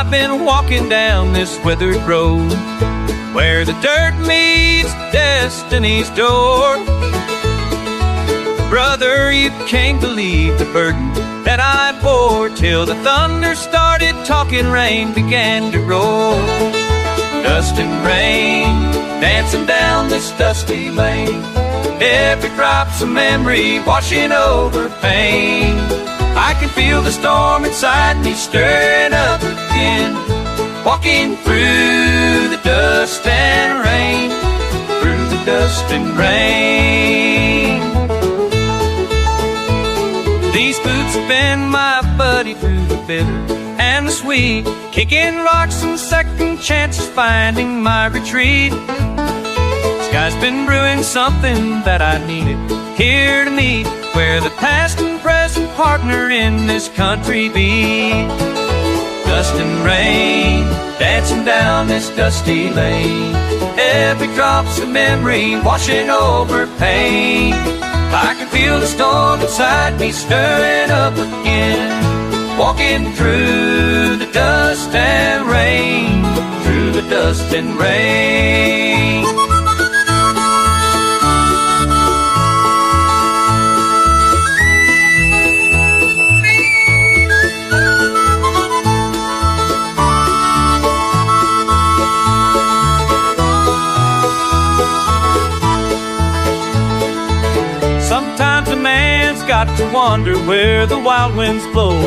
I've been walking down this weathered road where the dirt meets destiny's door. Brother, you can't believe the burden that I bore, till the thunder started talking, rain began to roll. Dust and rain dancing down this dusty lane, every drop's a memory washing over pain. I can feel the storm inside me stirring up again, walking through the dust and rain, through the dust and rain. These boots have been my buddy through the bitter and the sweet, kicking rocks and second chances, finding my retreat. Sky's been brewing something that I needed here to meet, where the past and present partner in this country be. Dust and rain dancing down this dusty lane, every drop's a memory washing over pain. I can feel the storm inside me stirring up again, walking through the dust and rain, through the dust and rain. Sometimes a man's got to wander where the wild winds blow.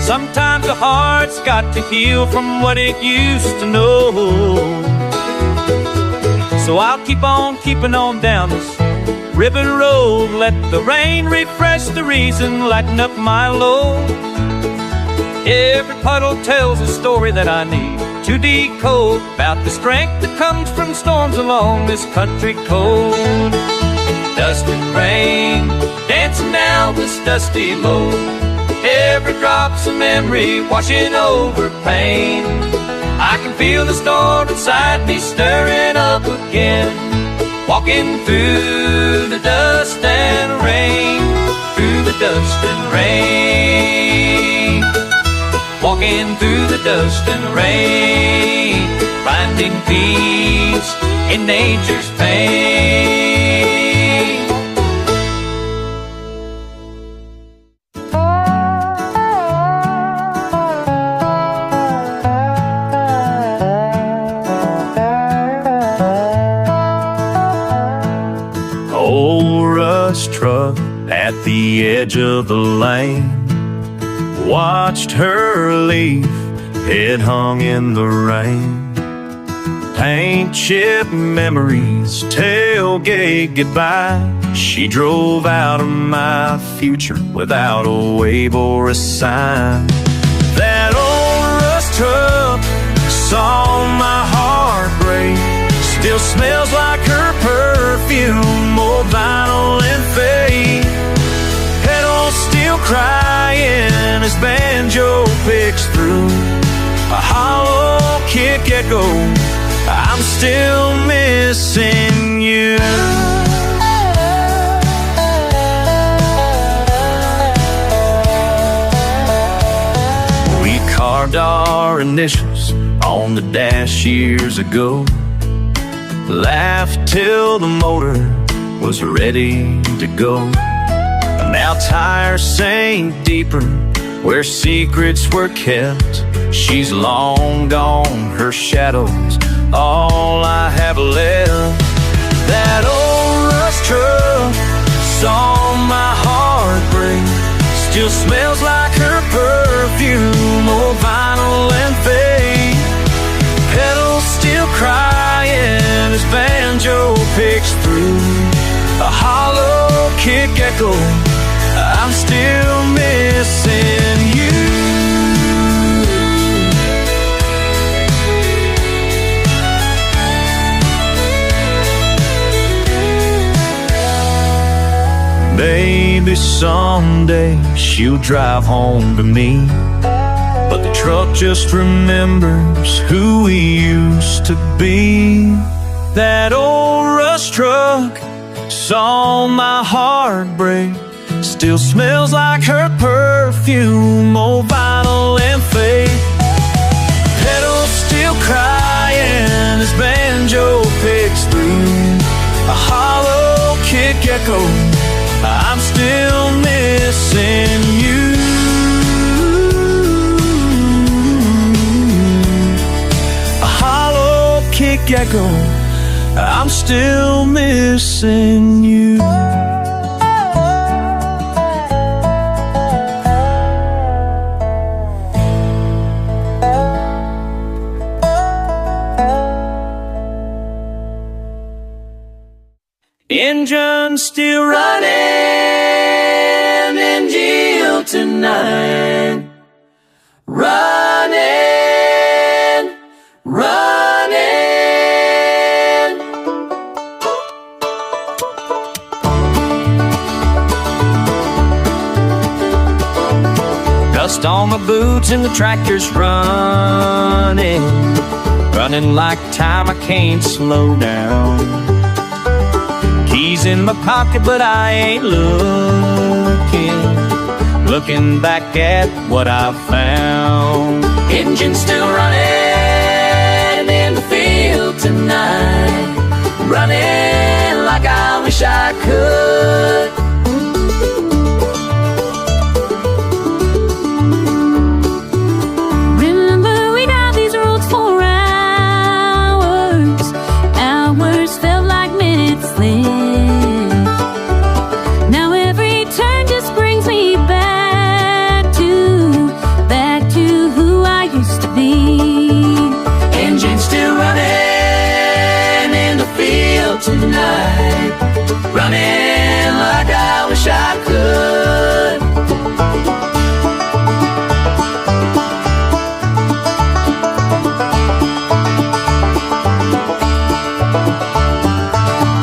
Sometimes a heart's got to heal from what it used to know. So I'll keep on keeping on down this ribbon road, let the rain refresh the reason, lighten up my load. Every puddle tells a story that I need to decode, about the strength that comes from storms along this country cold. Dust and rain dancing down this dusty load, every drop's a memory washing over pain. I can feel the storm inside me stirring up again, walking through the dust and rain, through the dust and rain, walking through the dust and rain, finding peace in nature's pain. Truck at the edge of the lane, watched her leave, head hung in the rain. Paint chip memories, tailgate goodbye. She drove out of my future without a wave or a sign. That old rust truck saw my heart break, still smells like her perfume, old vinyl and fade. Pedals still crying as banjo picks through a hollow kick echo. I'm still missing you. We carved our initials on the dash years ago, laughed till the motor was ready to go. Now tires sank deeper where secrets were kept. She's long gone, her shadow's all I have left. That old rust truck saw my heart break, still smells like her perfume, old vinyl and fade. Pedals still crying as banjo picks through a hollow kick echo. I'm still missing you. Maybe someday she'll drive home to me, but the truck just remembers who we used to be. That old rust truck saw my heart break, still smells like her perfume, old vinyl and fade. crying as banjo picks through a hollow kick echo. I'm still missing you. A hollow kick echo. I'm still missing you. Engine still running in jail tonight. Running, running. Dust on my boots and the tractor's running. Running like time, I can't slow down. Keys in my pocket, but I ain't looking back at what I've found. Engine still running in the field tonight. Running like I wish I could. Remember we drive these roads for hours. Hours felt like minutes then. Tonight, running like I wish I could.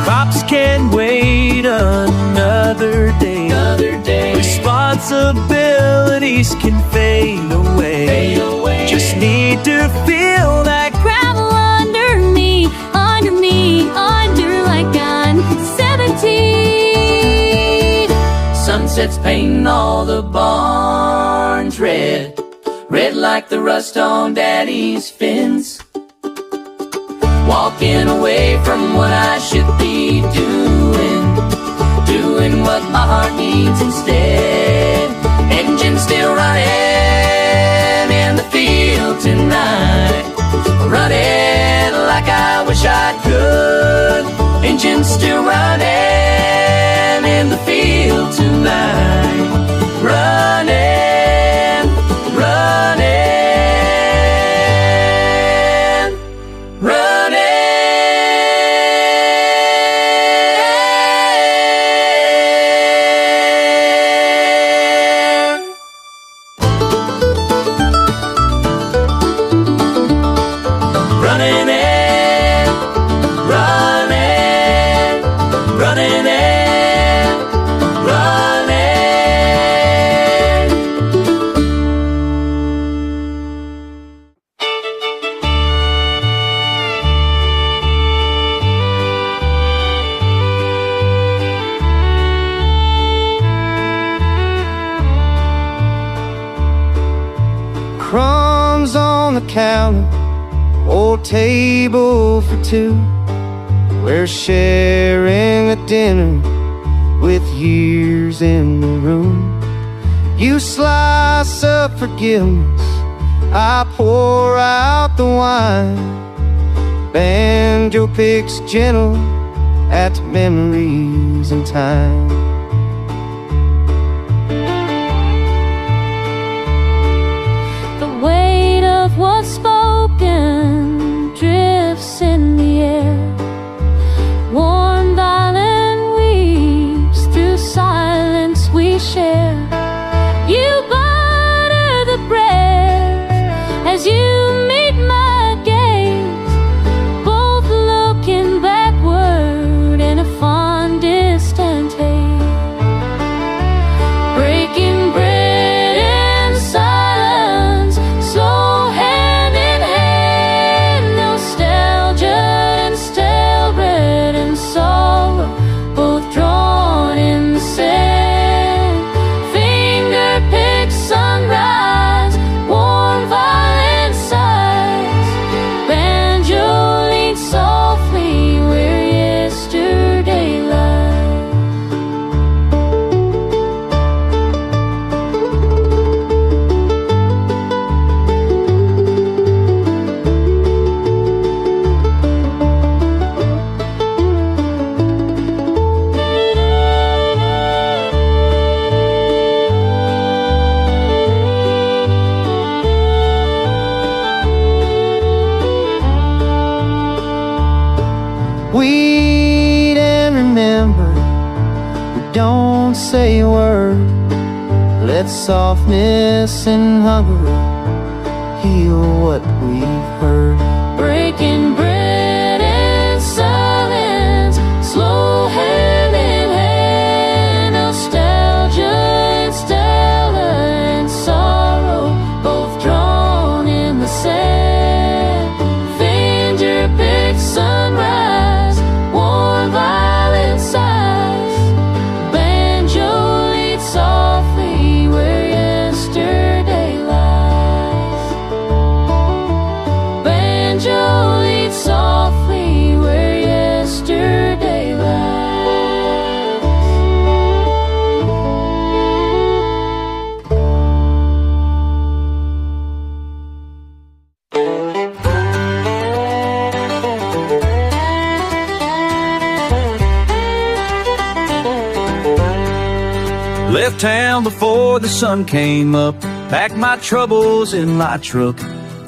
Crops can wait another day. Responsibilities can fade away. Just need to feel that gravel under me, under like I'm 17. Sunset's painting all the barns red, red like the rust on Daddy's fence. Walking away from what I should be doing, doing what my heart needs instead. Engine still running in the field tonight. Running like I wish I could. Engine still running in the field tonight. Running, running, running. Running in, running, running in, running. Crumbs on the counter, old table for two. We're sharing a dinner with years in the room. You slice up forgiveness, I pour out the wine. Banjo picks gentle at memories and time. The weight of what's spoken drifts in the air. Warm violin weaves through silence we share. You butter the bread as you meet my gaze, both looking backward in a fond distant haze. Breaking bread in silence, slow hand in hand, nostalgia read and remember. We don't say a word. Let softness and hunger heal what we've heard. Breaking bread and silence, slow hand in hand, nostalgia and Stella and sorrow, both drawn in the sand. Finger pick sunrise, warm violet sighs, banjo leads softly where yesterday lies. Banjo leads softly where yesterday lies. Left town before the sun came up, packed my troubles in my truck.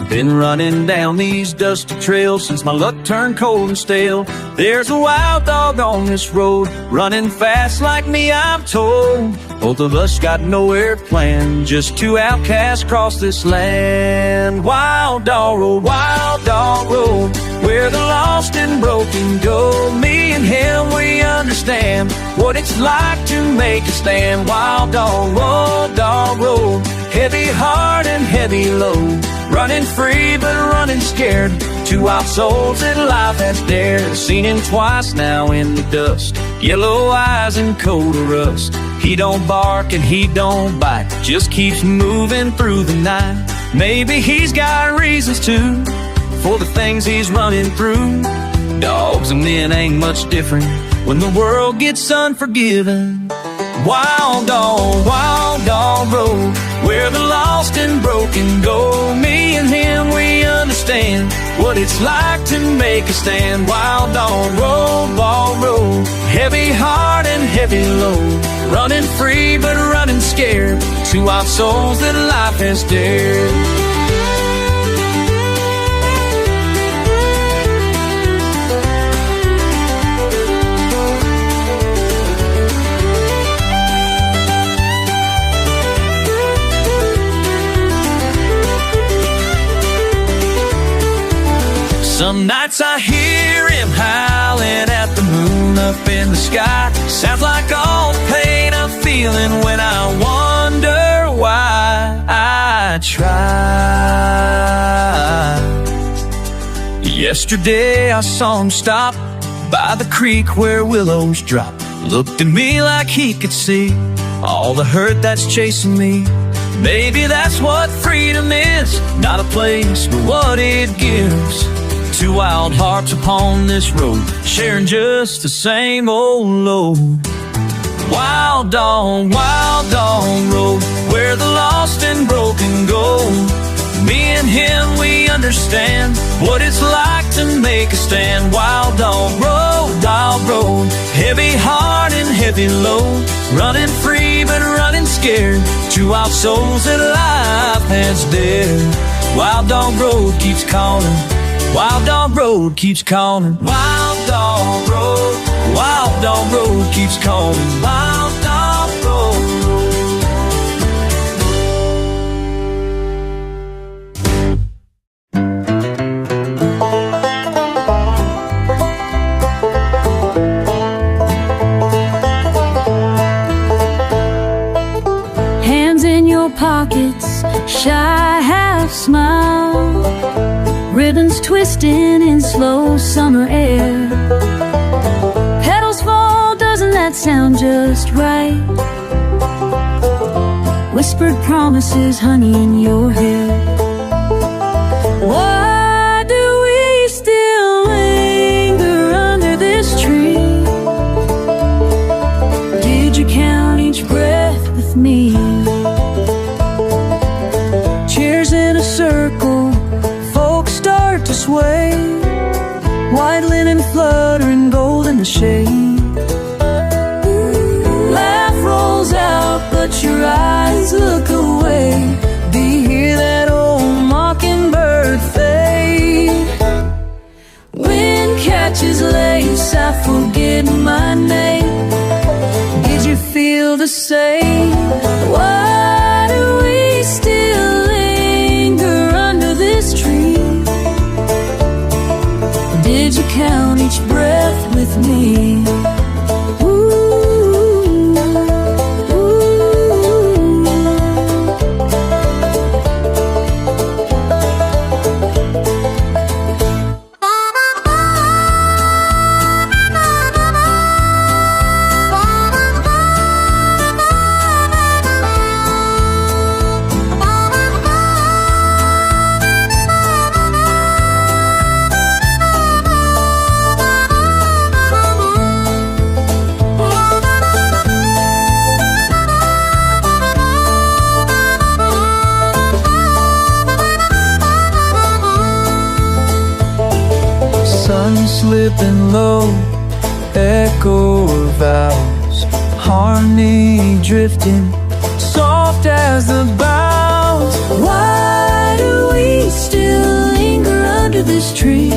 Been running down these dusty trails since my luck turned cold and stale. There's a wild dog on this road, running fast like me, I'm told. Both of us got nowhere planned, just two outcasts cross this land. Wild dog road, where the lost and broken go. Me and him, we understand what it's like to make a stand. Wild dog road, heavy heart and heavy load. Running free but running scared, two wild souls that life has dared. Seen him twice now in the dust, yellow eyes and coat of rust. He don't bark and he don't bite, just keeps moving through the night. Maybe he's got reasons too, for the things he's running through. Dogs and men ain't much different when the world gets unforgiving. Wild dog road, where the lost and broken go. Me and him, we understand what it's like to make a stand. Wild dog road, heavy heart and heavy load. Running free but running scared, two wild souls that life has dared. Some nights I hear him howling at the moon up in the sky. Sounds like all the pain I'm feeling when I wonder why I try. Yesterday I saw him stop by the creek where willows drop. Looked at me like he could see all the hurt that's chasing me. Maybe that's what freedom is, not a place but what it gives. Two wild hearts upon this road, sharing just the same old load. Wild dog road, where the lost and broken go. Me and him, we understand what it's like to make a stand. Wild dog road, heavy heart and heavy load. Running free but running scared, two wild souls that life has dared. Wild dog road keeps calling, wild dog road keeps calling. Wild dog road keeps calling. Wild dog road. Hands in your pockets, shy half smile, ribbons twisting in slow summer air. Petals fall, doesn't that sound just right? Whispered promises, honey, in your hair. Why do we still linger under this tree? Did you count each breath with me? Chairs in a circle, start to sway, white linen fluttering, gold in the shade. Laugh rolls out, but your eyes look away. Do you hear that old mockingbird fade? Wind catches lace, I the same. Why do we still linger under this tree? Did you count each breath with me? Slipping low, echo of vows, harmony drifting, soft as the boughs. Why do we still linger under this tree?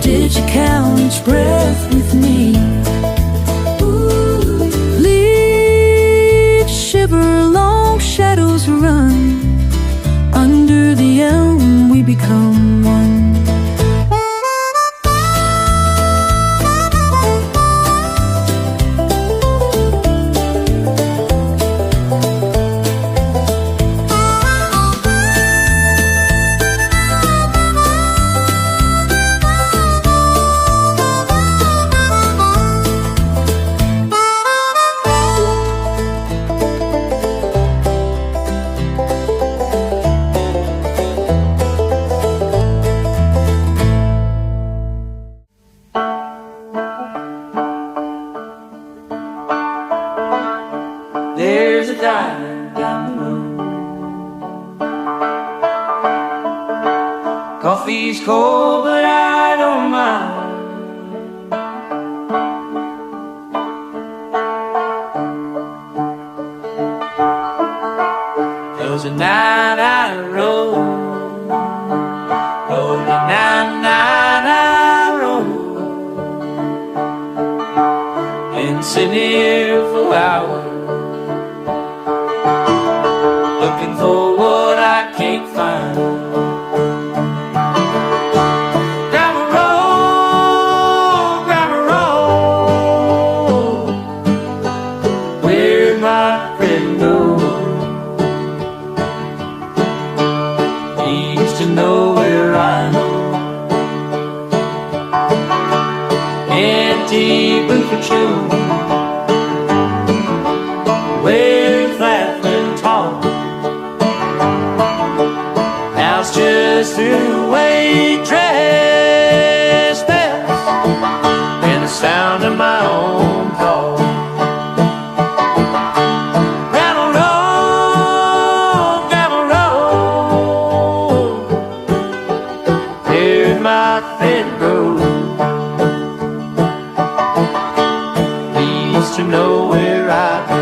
Did you count each breath with me? Ooh. Leaves shiver, long shadows run. Under the elm we become one. There's a diamond down the road. Coffee's cold, but I don't mind. There's a night I rode, rode the night I rode, and sitting here for hours, looking for what I can't find. Gravel road, where'd my friend go? He used to know where I know. Empty Buford shoe, wearing flat and tall. Just the way dress bells and the sound of my own call. Gravel road, where'd my friend go? He used to know where I go.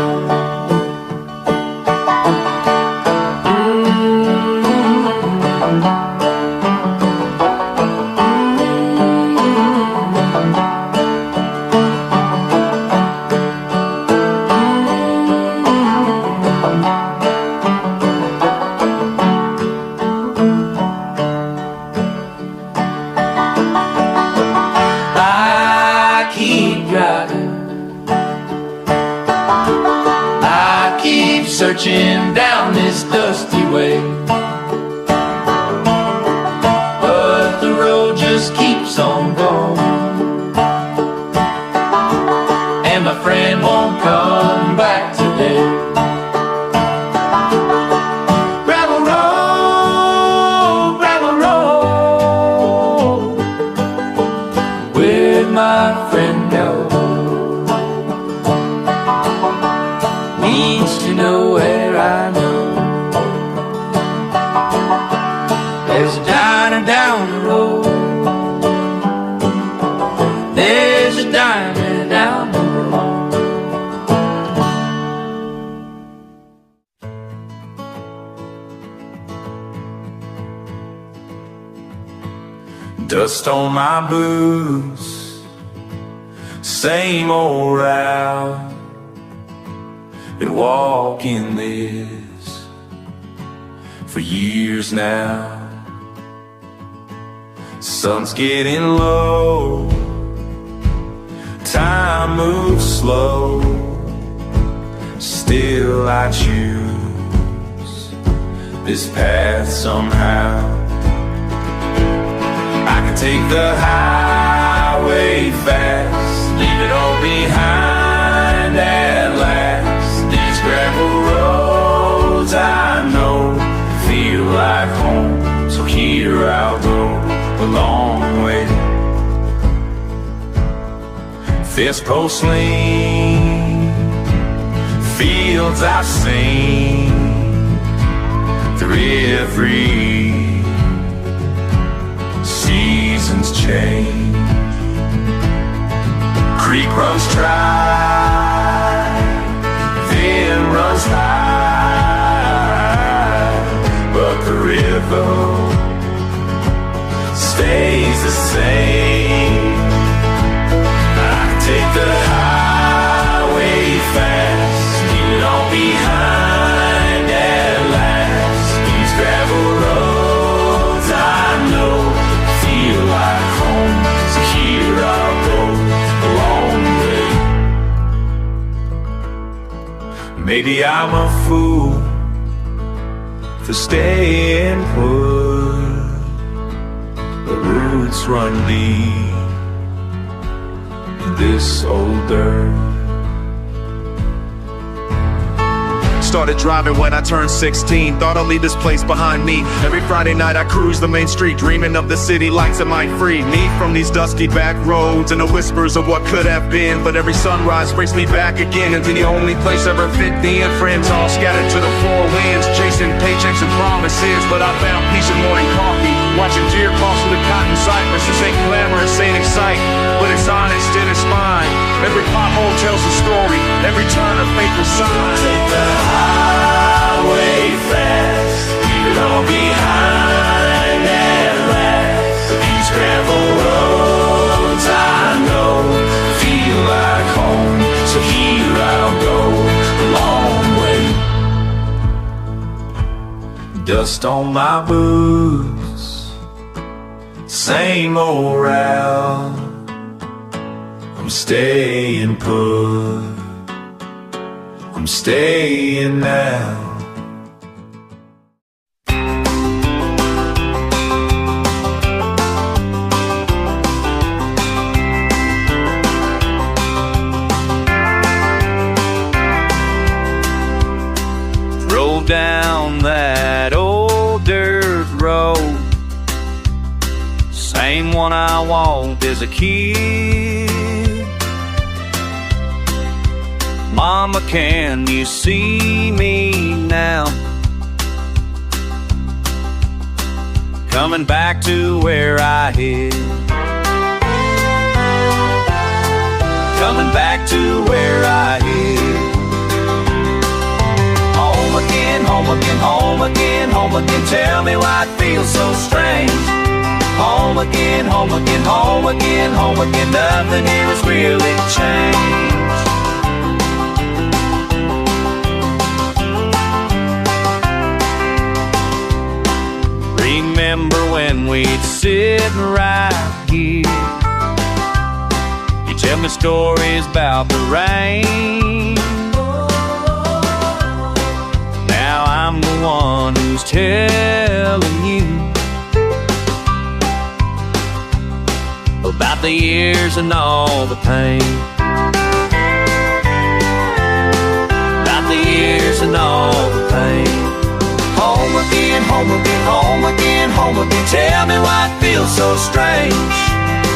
Searching down this dusty way, but the road just keeps on going, and my friend won't come back today. Gravel road, where'd my friend go? Needs to know where I know. There's a diner down the road. There's a diner down the road. Dust on my boots, same old route. been walking this for years now. Sun's getting low, time moves slow. Still I choose this path somehow. I can take the highway fast, leave it all behind at last. These gravel roads I know feel like home, so here I'll go a long way. Fist post lean, fields I've seen through every season's change. Creek runs dry, then runs high, but the river stays the same. I take the highway fast, leave it all behind at last. These gravel roads I know feel like home, so here I'll go a long way. Maybe I'm a fool for staying put, the roots run deep in this old dirt. Started driving when I turned 16. Thought I'd leave this place behind me. Every Friday night I cruise the main street, dreaming of the city lights that might free me from these dusty back roads and the whispers of what could have been. But every sunrise brings me back again into the only place ever fit me and friends all scattered to the four winds, chasing paychecks and promises. But I found peace in morning coffee, watching deer cross through the cotton cypress. This ain't glamorous, ain't exciting, but it's honest and it's mine. Every pothole tells a story, every turn a fateful sign. Take the highway fast, leave it all behind at last. These gravel roads I know feel like home, so here I'll go a long way. Dust on my boots, same old route. I'm staying put, I'm staying now. Drove down that old dirt road, same one I walked as a kid. Mama, can you see me now? Coming back to where I hid. Coming back to where I hid. Home again, home again, home again, home again. Tell me why it feels so strange. Home again, home again, home again, home again. Nothing here has really changed. Remember when we'd sit right here, you tell me stories about the rain. Now I'm the one who's telling you about the years and all the pain. About the years and all the pain. Home again, home again, home again, home again. Tell me why it feels so strange.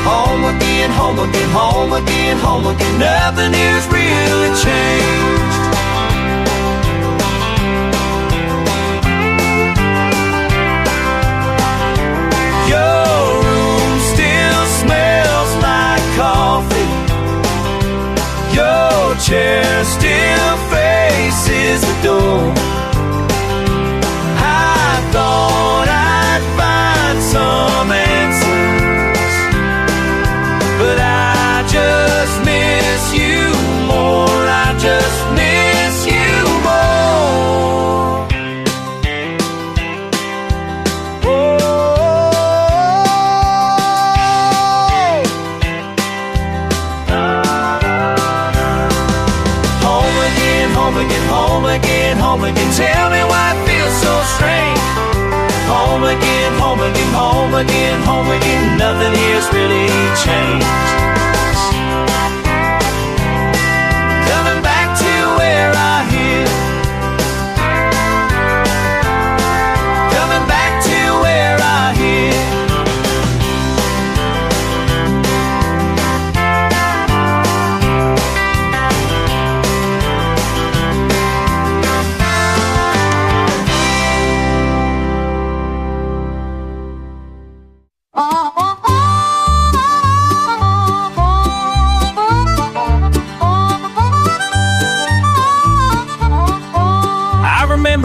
Home again, home again, home again, home again. Nothing here's really changed. Your room still smells like coffee. Your chair still faces the door. Thought I'd find some answers, but I just miss you more. I just miss you home again, home again, home again. Tell me why it feels so strange. Home again, home again, home again, home again. Nothing here's really changed. Coming back to where I hear. Coming back to where I hear.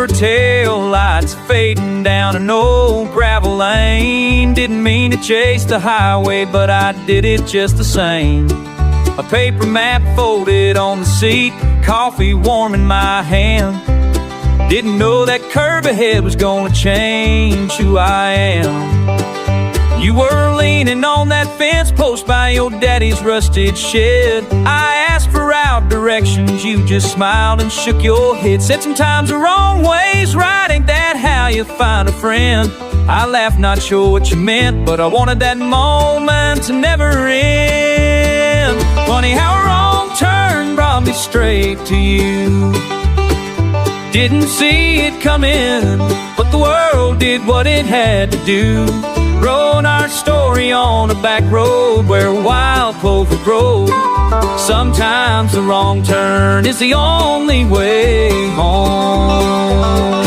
Tail lights fading down an old gravel lane. Didn't mean to chase the highway, but I did it just the same. A paper map folded on the seat, coffee warm in my hand. Didn't know that curve ahead was gonna change who I am. You were leaning on that fence post by your daddy's rusted shed. I asked for route directions, you just smiled and shook your head. Said sometimes the wrong way's right, ain't that how you find a friend? I laughed, not sure what you meant, but I wanted that moment to never end. Funny how a wrong turn brought me straight to you. Didn't see it coming, but the world did what it had to do. Wrote our story on a back road where wild clover grows. Sometimes the wrong turn is the only way home.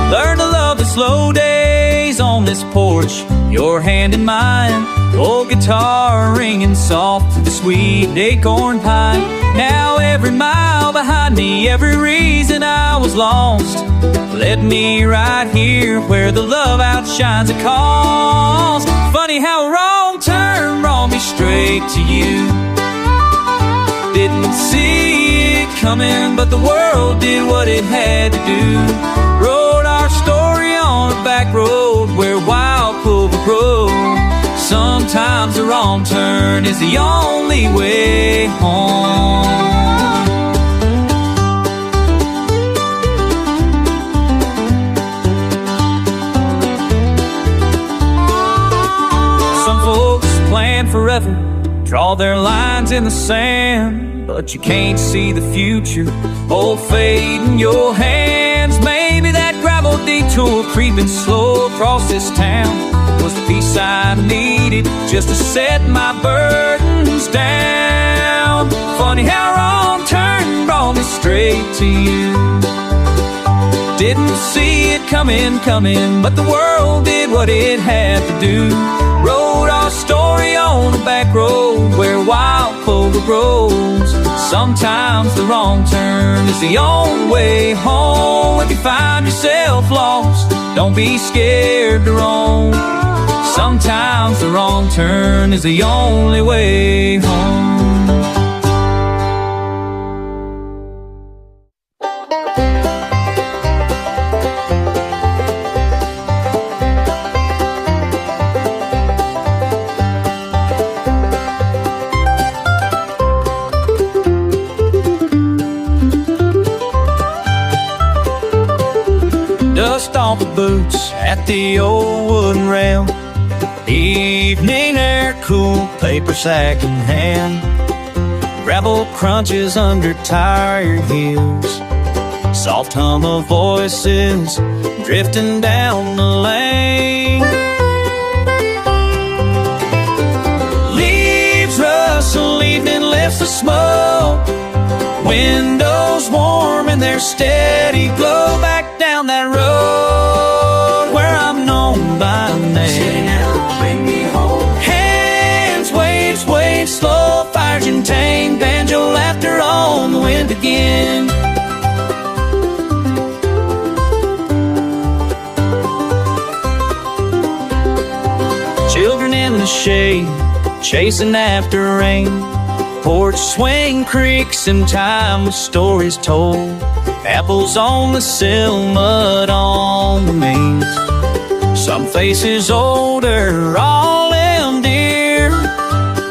Learn to love the slow days on this porch, your hand in mine. Old guitar ringing soft to the sweet acorn pie. Now every mile behind me, every reason I was lost led me right here where the love outshines the cost. Funny how a wrong turn brought me straight to you. Didn't see it coming, but the world did what it had to do. Wrote our story on a back road where wild clover grows. Sometimes the wrong turn is the only way home. Some folks plan forever, draw their lines in the sand, but you can't see the future, old fate in your hands. Maybe that gravel detour creeping slow across this town was the peace I needed just to set my burdens down. Funny how a wrong turn brought me straight to you. Didn't see it coming, but the world did what it had to do. Wrote our story on a back road where wild clover grows. Sometimes the wrong turn is the only way home. If you find yourself lost, don't be scared to roam. Sometimes the wrong turn is the only way home. Dust off the boots at the old wooden rail. Evening air, cool paper sack in hand. Gravel crunches under tired heels. Soft hum of voices drifting down the lane. Leaves rustle, evening lifts the smoke. Windows warm in their steady glow. Back down that road where I'm known by name. Slow fires and tame banjo laughter on the wind again. Children in the shade chasing after rain. Porch swing creaks in time with stories told. Apples on the sill, mud on the main. Some place is older, all them deer,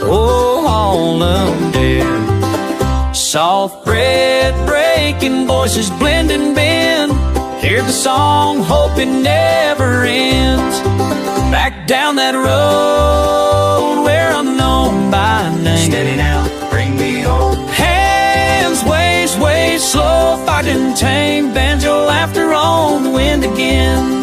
oh, all them deer. Soft bread breaking, voices blend and bend. Hear the song, hope it never ends. Back down that road where I'm known by name. Steady now, bring me home. Hands ways, way slow, fighting tame. Banjo laughter on the wind again.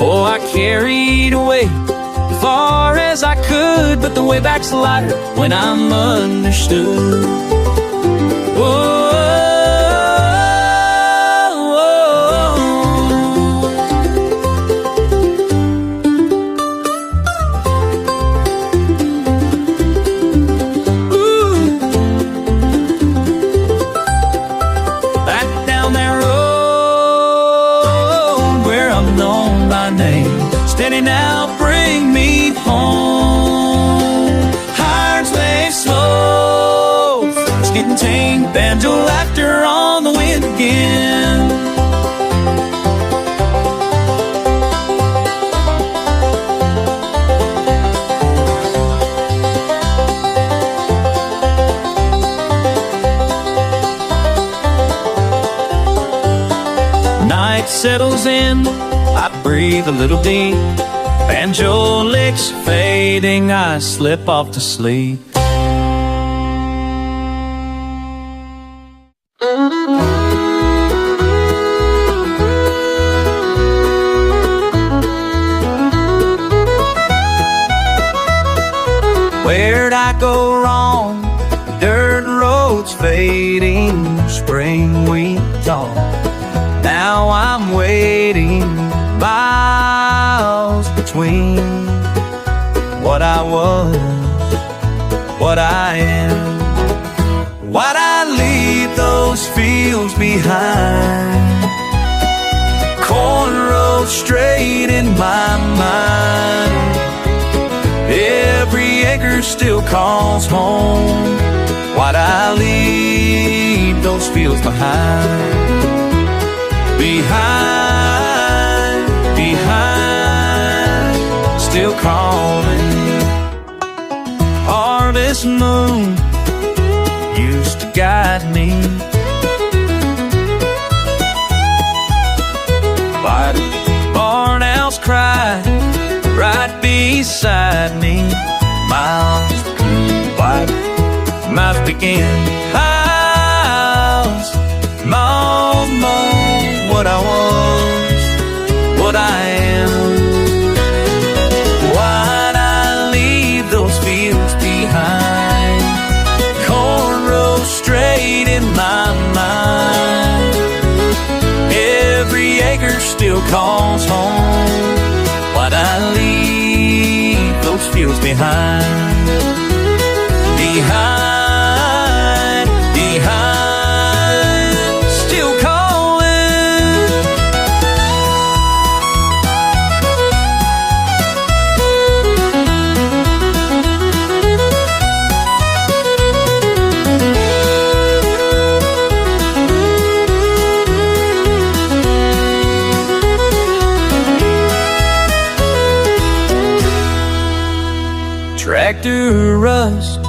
Oh, I carried away as far as I could, but the way back's lighter when I'm understood. Whoa. Steady now, bring me home. Hearts lay slow, it's getting tame. Banjo laughter on the wind again. Night settles in, I breathe a little deep. Banjo licks fading, I slip off to sleep. Where'd I go wrong? Dirt roads fading, spring wheat dawn. Now I'm waiting, miles between what I was, what I am. Why'd I leave those fields behind? Cornrows straight in my mind. Every acre still calls home. Why'd I leave those fields behind? Behind, behind, still calling. Harvest moon used to guide me. By the barn owls cry right beside me. Miles wide, mouth begin. Miles, miles, what I was, what I am. Why'd I leave those fields behind? Cornrows straight in my mind. Every acre still calls home. Why'd I leave those fields behind? Behind, behind, still calling. Tractor rust,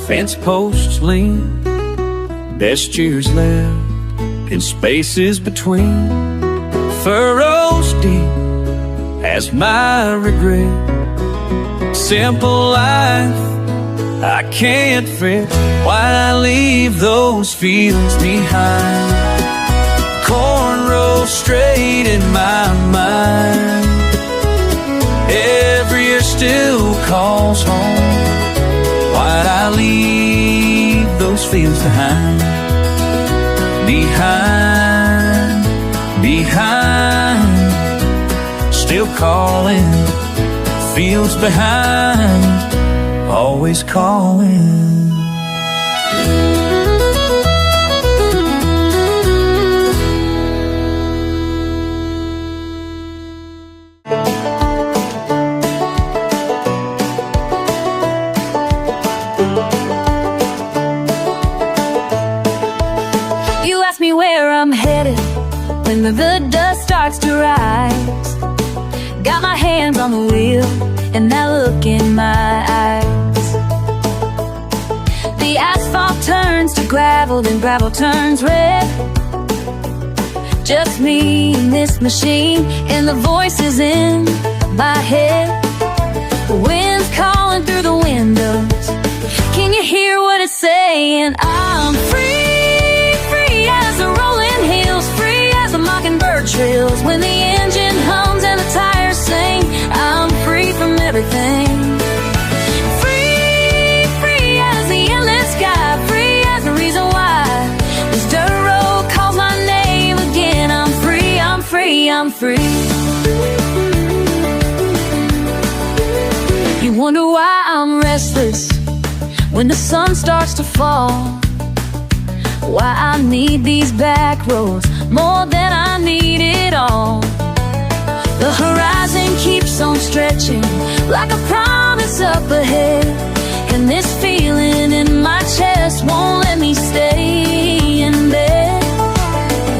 fence posts lean, best years left in spaces between. Furrows deep as my regret. Simple life, I can't fret. Why'd I leave those fields behind? Cornrows straight in my mind. Every year still calls home. Why'd I leave those fields behind? Behind, behind, still calling. Fields behind, always calling. when the dust starts to rise. Got my hands on the wheel and that look in my eyes. The asphalt turns to gravel, then gravel turns red. Just me and this machine and the voices in my head. The wind's calling through the windows. Can you hear what it's saying? I'm free, free as the rolling hills, free as the mockingbird trills. When the engine hums and the tires sing, I'm free from everything. Free, free as the endless sky, free as the reason why this dirt road calls my name again. I'm free, I'm free, I'm free. You wonder why I'm restless when the sun starts to fall, why I need these back roads more than I need it all. The horizon keeps on stretching like a promise up ahead, and this feeling in my chest won't let me stay in bed.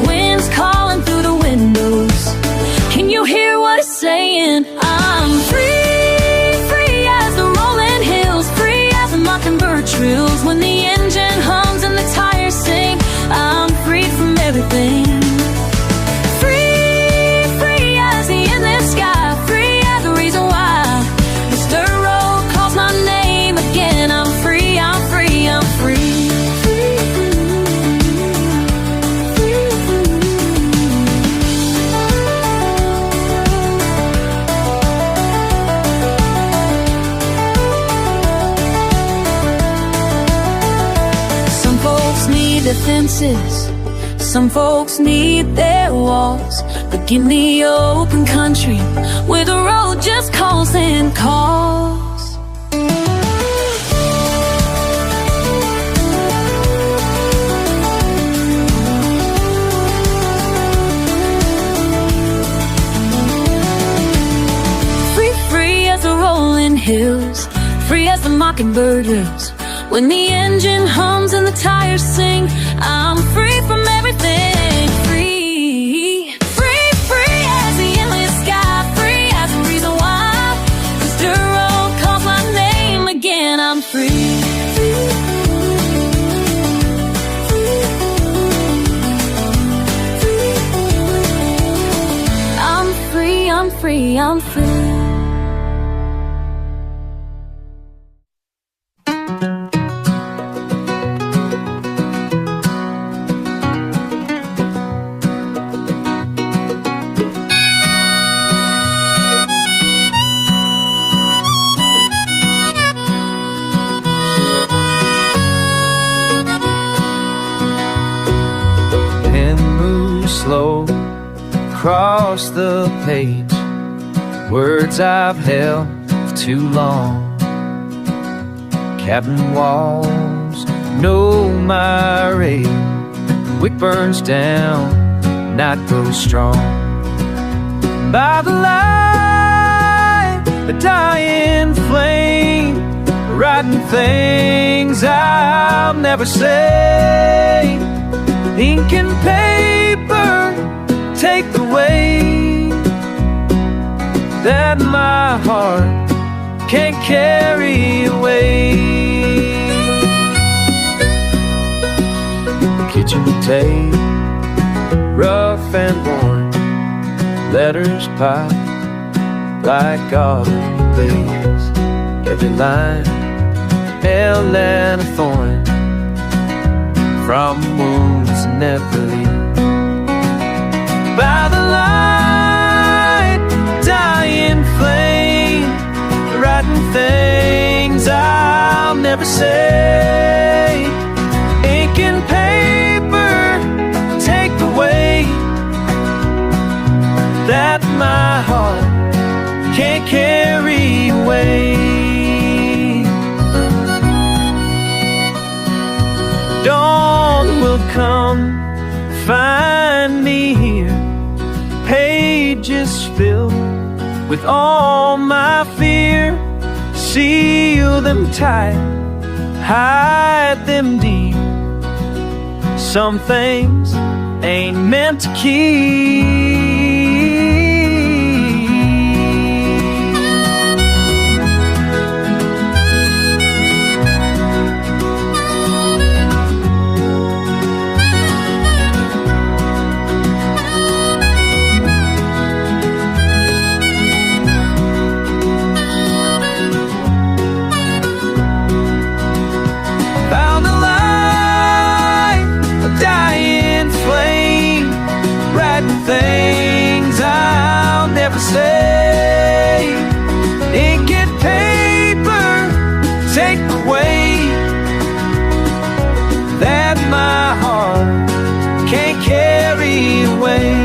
Wind's calling through the windows. Can you hear what it's saying? I'm free, free as the rolling hills, free as the mockingbird trills. When the engine hums and the tires sing, I'm free from everything. Free, free as the endless sky, free as the reason why this dirt road calls my name again. I'm free, I'm free, I'm free. Some folks need their fences, some folks need their walls, but give me open country where the road just calls and calls. Free, free as the rolling hills, free as the mockingbird trills. When the engine hums and the tires sing, I'm free from everything. Free, free, free as the endless sky, free as the reason why this dirt road calls my name again. I'm free. I'm free, I'm free, I'm free. Slow across the page, words I've held for too long. Cabin walls know my rate. Wick burns down, night grows strong. By the light, the dying flame, writing things I'll never say. Ink and paper take the weight that my heart can't carry away. Kitchen tape, rough and worn, letters pop like autumn leaves. Every line, nail and a thorn from wounds never leave. By the light, dying flame, writing things I'll never say. Ink and paper take the weight that my heart can't carry away. Dawn will come, find me here, pages filled with all my fear. Seal them tight, hide them deep. Some things ain't meant to keep. Found the light, a dying flame, writing things I'll never say. Ink and paper, take away that my heart can't carry away.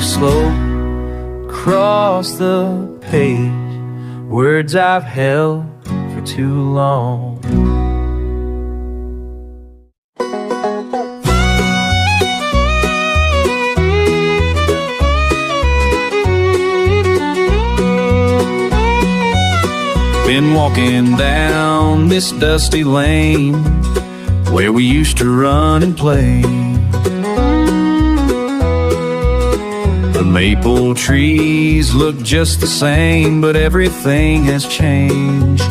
Slow across the page, words I've held for too long. Been walking down this dusty lane where we used to run and play. The maple trees look just the same, but everything has changed.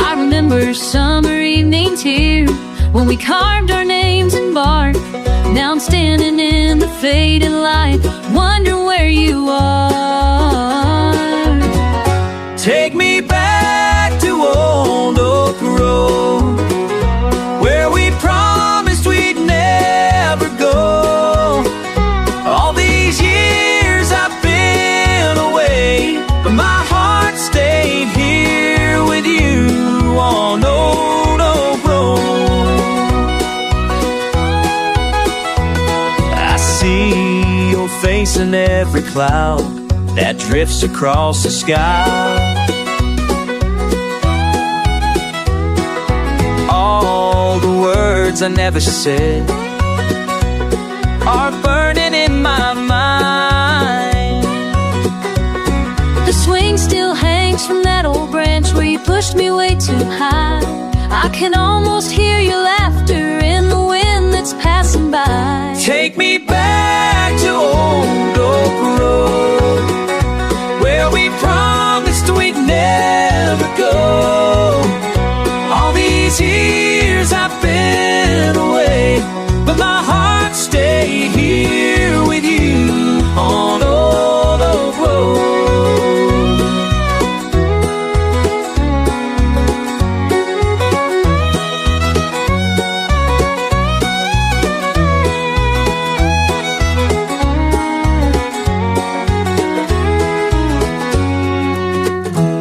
I remember summer evenings here when we carved our names in bark. Now I'm standing in the faded light, wonder where you are. Take me back to old Oak Road, where we promised we'd never go. All these years I've been away, but my heart stayed here with you on Old Oak Road. I see your face in every cloud that drifts across the sky. All the words I never said are burning in my mind. The swing still hangs from that old branch where you pushed me way too high. I can almost hear your laughter in the wind that's passing by. Take me back to old Oak Road, where we promised we'd never go. All these years I've been away, but my heart stayed here with you on Old Oak Road.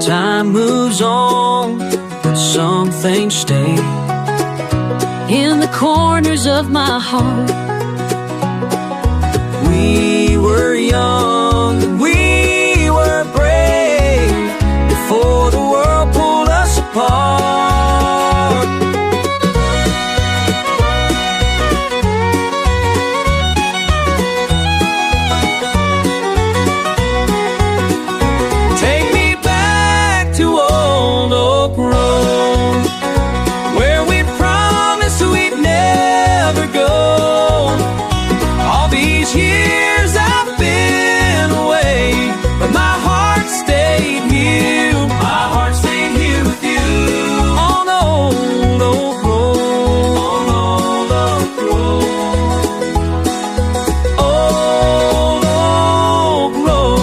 Time moves on, but some things stay In the corners of my heart, we were young and we were brave before the world pulled us apart. Take me back to old Oak Road, where we promised we'd never go. All these years I've been away, but my heart stayed here. My heart stayed here with you on Old Oak Road. On Old Oak Road. Old Oak Road.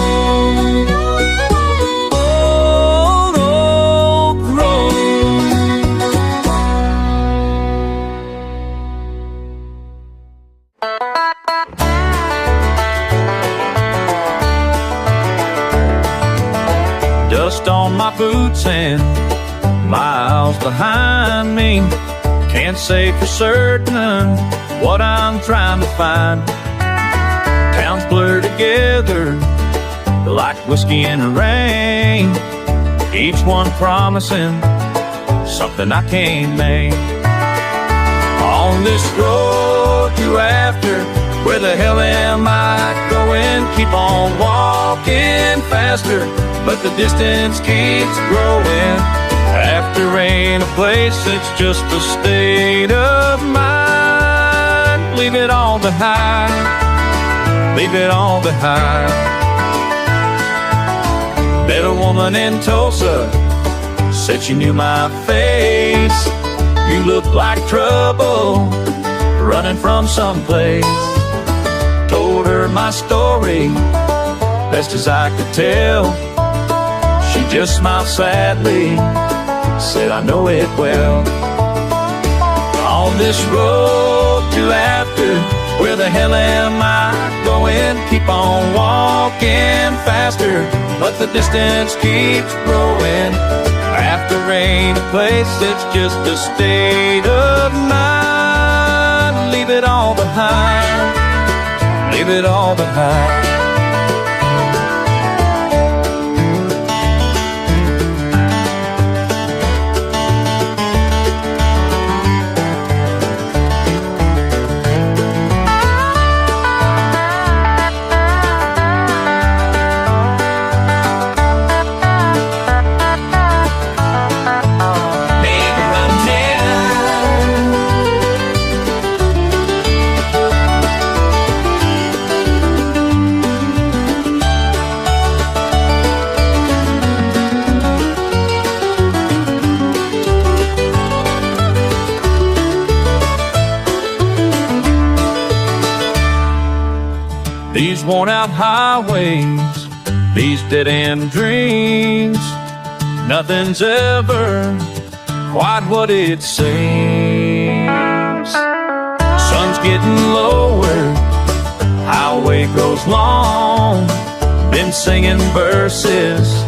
Old Oak Road. Dust on my boots and miles behind me. Can't say for certain what I'm trying to find. Towns blur together like whiskey in the rain, each one promising something I can't make. On this road to after, where the hell am I going keep on walking faster, but the distance keeps growing. After rain, a place that's just a state of mind. Leave it all behind, leave it all behind. Met a woman in Tulsa, said she knew my face. You look like trouble, running from someplace. Told her my story, best as I could tell. She just smiled sadly, said I know it well. On this road to after, where the hell am I going? Keep on walking faster, but the distance keeps growing. After rain, a place that's just a state of mind. Leave it all behind, leave it all behind. These worn-out highways, these dead-end dreams, nothing's ever quite what it seems. Sun's getting lower, highway goes long. Been singing verses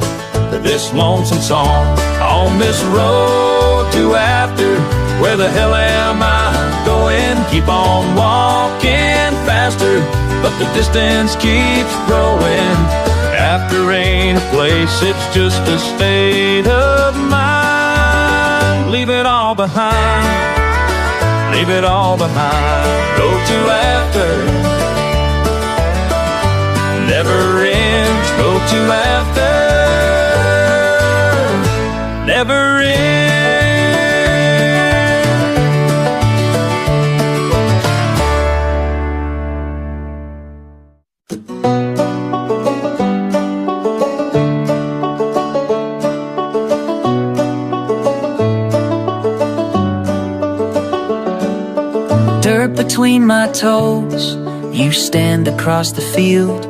to this lonesome song. On this road to after, where the hell am I going? Keep on walking faster, but the distance keeps growing. After rain, a place, it's just a state of mind. Leave it all behind, leave it all behind. Go to after, never ends. Go to after, never ends. Between my toes, you stand across the field.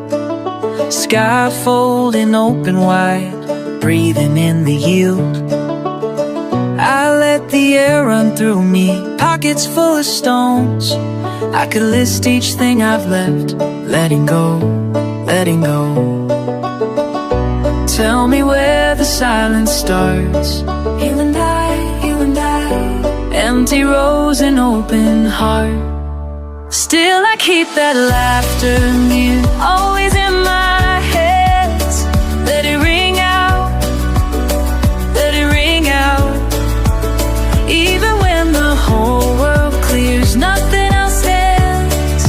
Sky folding open wide, breathing in the yield. I let the air run through me, pockets full of stones. I could list each thing I've left, letting go, letting go. Tell me where the silence starts. You and I, you and I. Empty rows and open heart. Still I keep that laughter near, always in my head. Let it ring out, let it ring out. Even when the whole world clears, nothing else stands.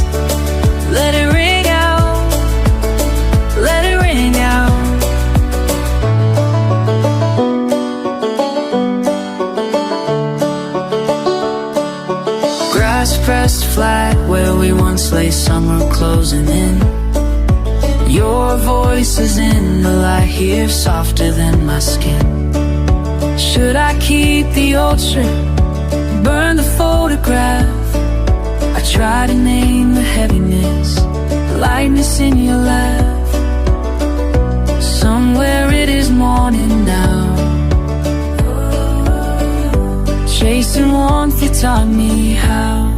Let it ring out, let it ring out. Grass pressed flat where we once lay, summer closing in. Your voice is in the light here, softer than my skin. Should I keep the old shirt, burn the photograph? I try to name the heaviness, the lightness in your laugh. Somewhere it is morning now, chasing warmth, you taught me how.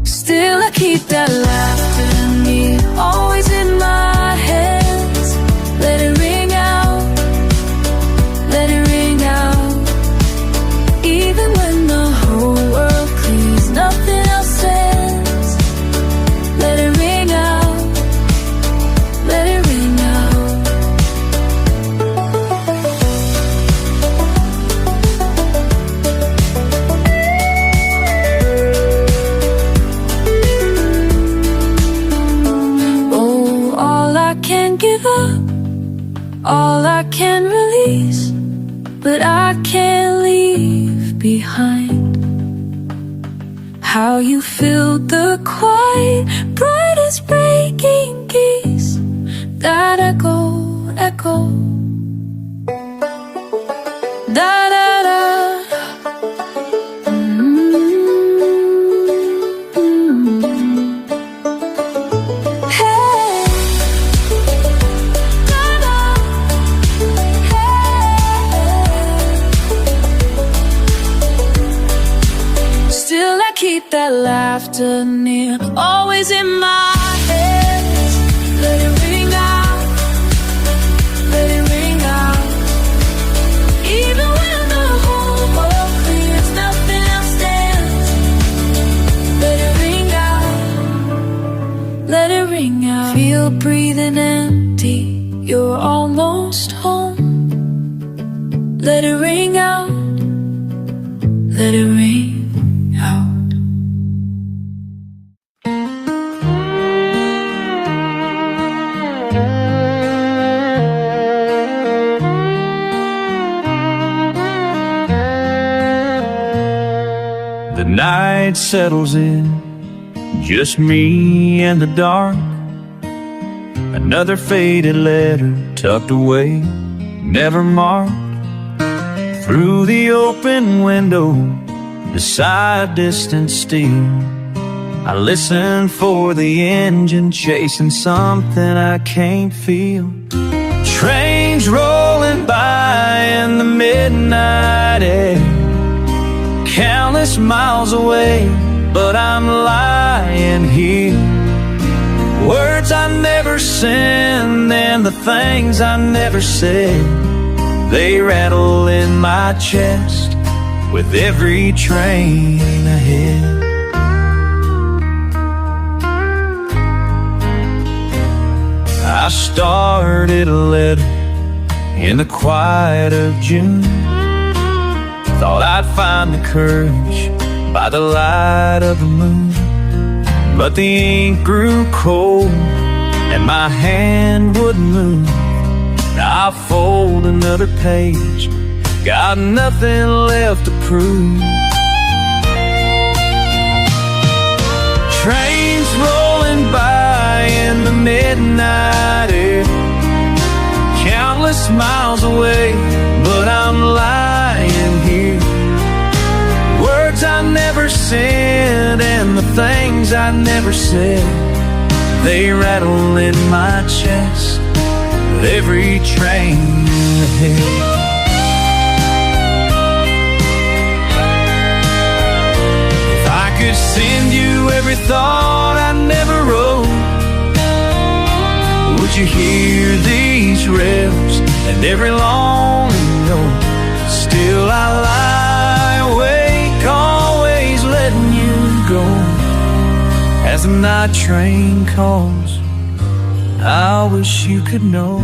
Still I keep that laughter in me, always in my hands. Let it ring out, let it ring out. Even when the whole world clears, nothing else stands. Let it ring out, let it ring out. give up all I can release, but I can't leave behind how you filled the quiet, bright as breaking keys. That echo, da da da. Hey, da da. Hey. Still I keep that laughter near, always in my head. Let it ring out, let it ring out. Even when the whole world clears, nothing else stands. Let it ring out, let it ring out. Feel breathing empty, you're almost home. Let it ring out, let it ring out. The night settles in, just me and the dark. Another faded letter tucked away, never marked. Through the open window, beside distant steel, I listen for the engine chasing something I can't feel. Trains rolling by in the midnight air, countless miles away, but I'm lying here. Words I never sent and the things I never said, they rattle in my chest with every train ahead. I started a letter in the quiet of June. Thought I'd find the courage by the light of the moon, but the ink grew cold and my hand wouldn't move. Now I fold another page, got nothing left to prove. Trains rolling by in the midnight air, countless miles away, but I'm lying here. Words I never said and the things I never said, they rattle in my chest with every train ahead. If I could send you every thought I never wrote, would you hear these rails and every lonely note? Still I lie awake, always letting you go. As the night train calls, I wish you could know.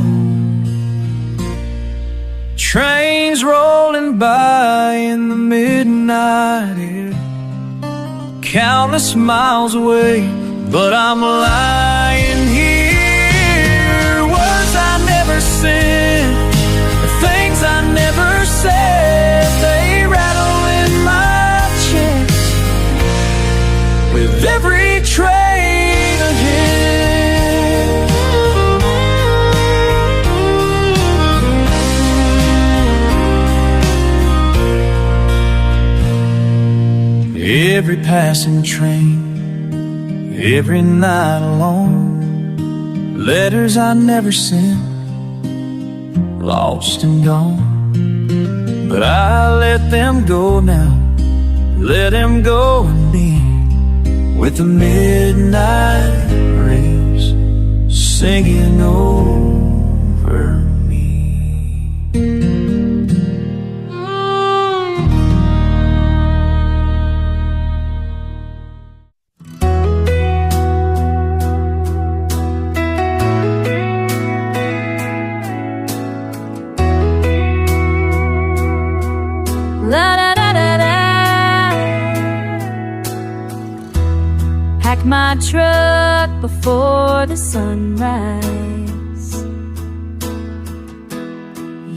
Trains rolling by in the midnight air, countless miles away, but I'm lying here. Words I never said, the things I never said, they rattle in my chest with every train ahead. Every passing train, every night alone, letters I never sent, lost and gone. But I let them go now, let them go with me, with the midnight rails singing over me. La da da da da. Pack my truck before the sunrise.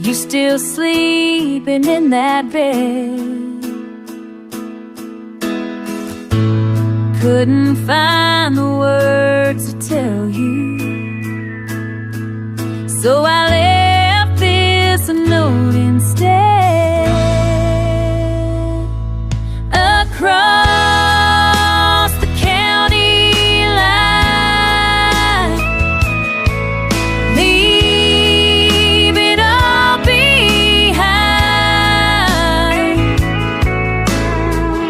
You still sleeping in that bed. Couldn't find the words to tell you, so I left this note instead. Across the county line, leave it all behind.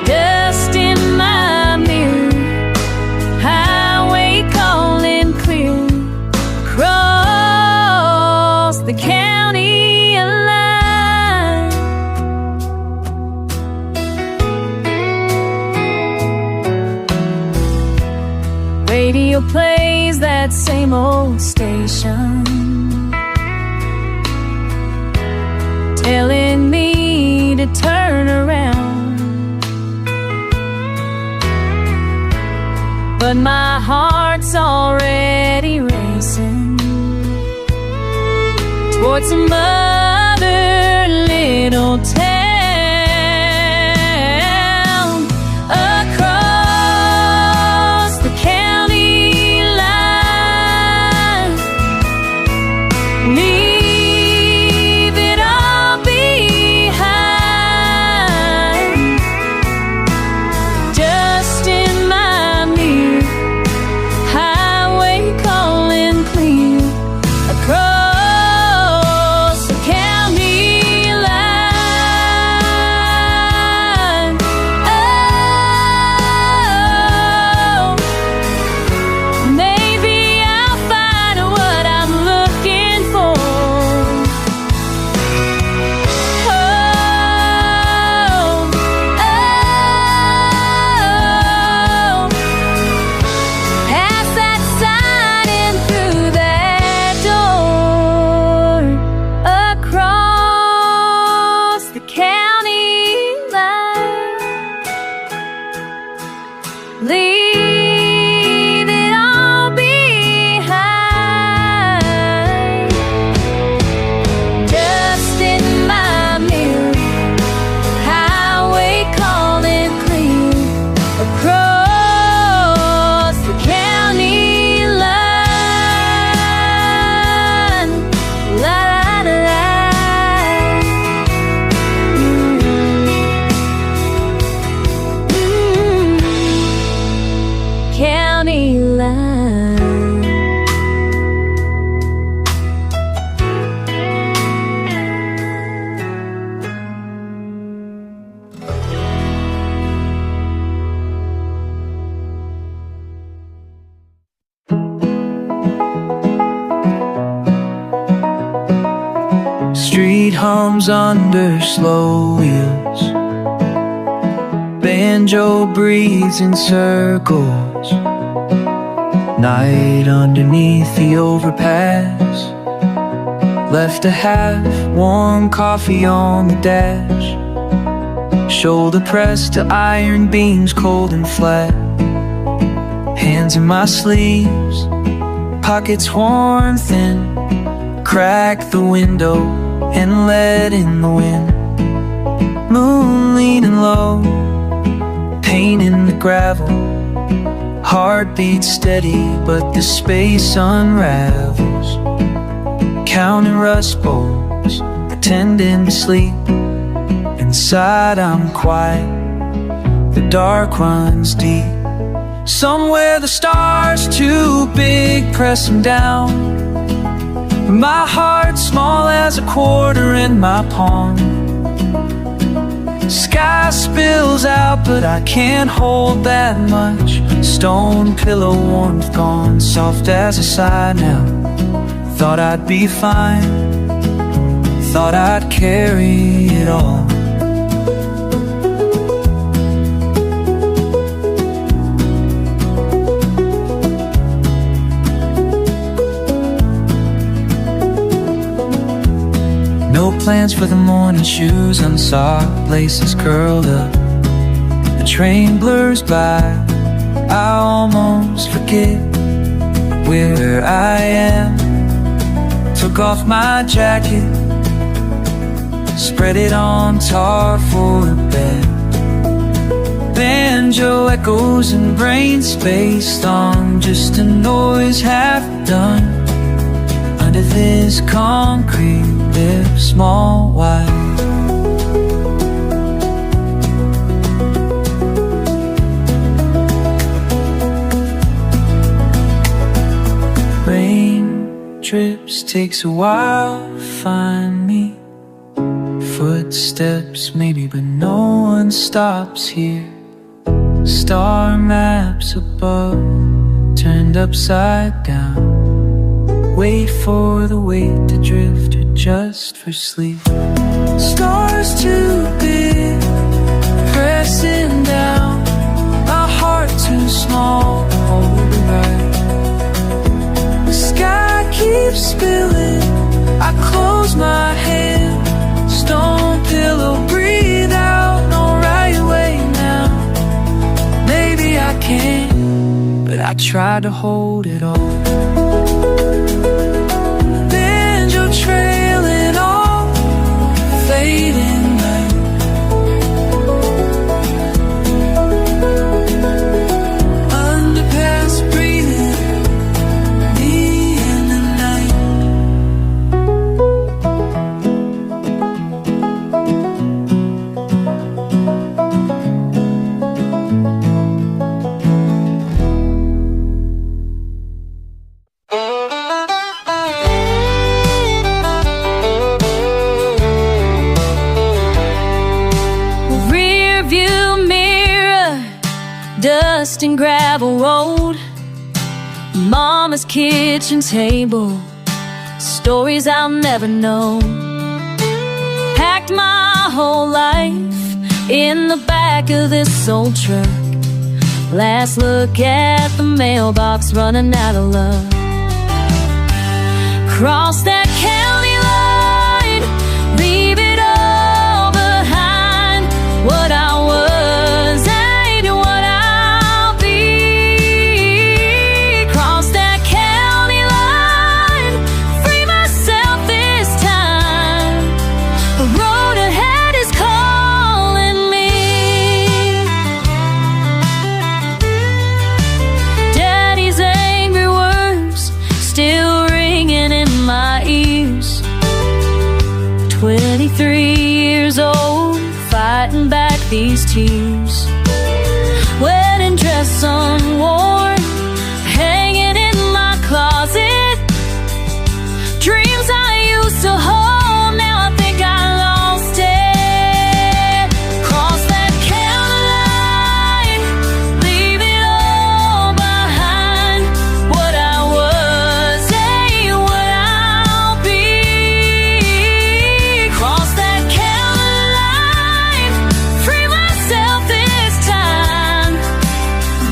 Dust in my mirror, highway calling clear. Across the county line. Radio plays that same old station, telling me to turn around, but my heart's already racing towards some other little town. Across the county line, leave it all behind. Just in my mirror, highway calling clear. Across the county line. Oh, maybe I'll find what I'm looking for. Oh, past that sign and through that door. Across the county line, leave it all behind. Just in my mirror, highway calling clear. Across the county line. La la la. County line. Street hums under slow wheels. Banjo breathes in circles. Night underneath the overpass. Left a half warm coffee on the dash. Shoulder pressed to iron beams, cold and flat. Hands in my sleeves, pockets worn thin. Crack the window and let in the wind. Moon leaning low, paint in the gravel. Heartbeat steady, but the space unravels. Counting rust bowls, pretending to sleep. Inside I'm quiet, the dark runs deep. Somewhere the stars too big press them down. My heart small as a quarter in my palm. Sky spills out, but I can't hold that much. Stone pillow warmth gone, soft as a sigh now. Thought I'd be fine, thought I'd carry it all. No plans for the morning, shoes unsocked, laces curled up. The train blurs by, I almost forget where I am. Took off my jacket, spread it on tar for a bed. Banjo echoes and brain space on just a noise half done. Under this concrete lip, small wide. Rain drips, takes a while to find me. Footsteps maybe, but no one stops here. Star maps above, turned upside down. Wait for the weight to drift, or just for sleep. Stars too big, pressing down. My heart too small to hold right. The sky keeps spilling, I close my hand. Stone pillow, breathe out, no right way now. Maybe I can't, but I tried to hold it all. Banjo trailing off, fading light. Underpass breathing, me in the night. Dust and gravel road, Mama's kitchen table, stories I'll never know. Packed my whole life in the back of this old truck. Last look at the mailbox, running out of love. Cross that county line, leave it all behind. What I was fighting back these tears. Wedding dress unworn, hanging in my closet. Dreams I used to hold, now I think I lost it. Cross that county line, leave it all behind. What I was ain't what I'll be. Cross that county line, free myself this time.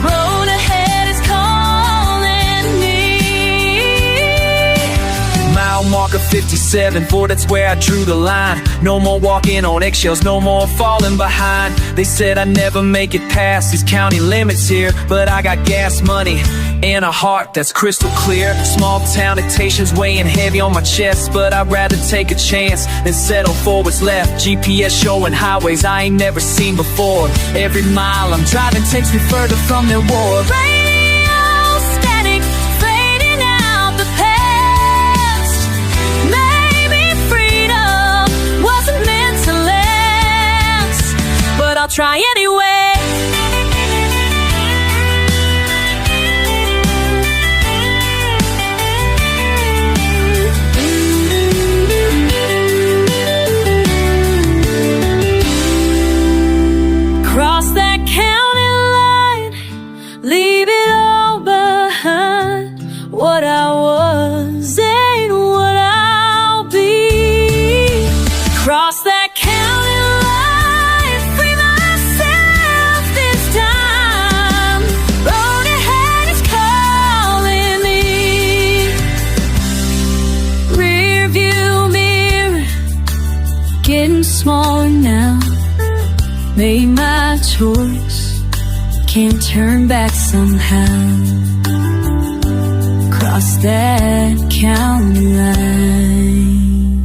Road ahead is calling me. Mile marker 57, for that's where I drew the line. No more walking on eggshells, no more falling behind. They said I'd never make it past these county limits here, but I got gas money and a heart that's crystal clear. Small town temptations weighing heavy on my chest, but I'd rather take a chance than settle for what's left. GPS showing highways I ain't never seen before. Every mile I'm driving takes me further from their war. Radio static, fading out the past. Maybe freedom wasn't meant to last, but I'll try anyway. Cross that county line, leave it all behind. What I was ain't what I'll be. Cross that county line, free myself this time. Road ahead is calling me. Rear view mirror, getting smaller now. Made my choice, can't turn back somehow. Cross that county line.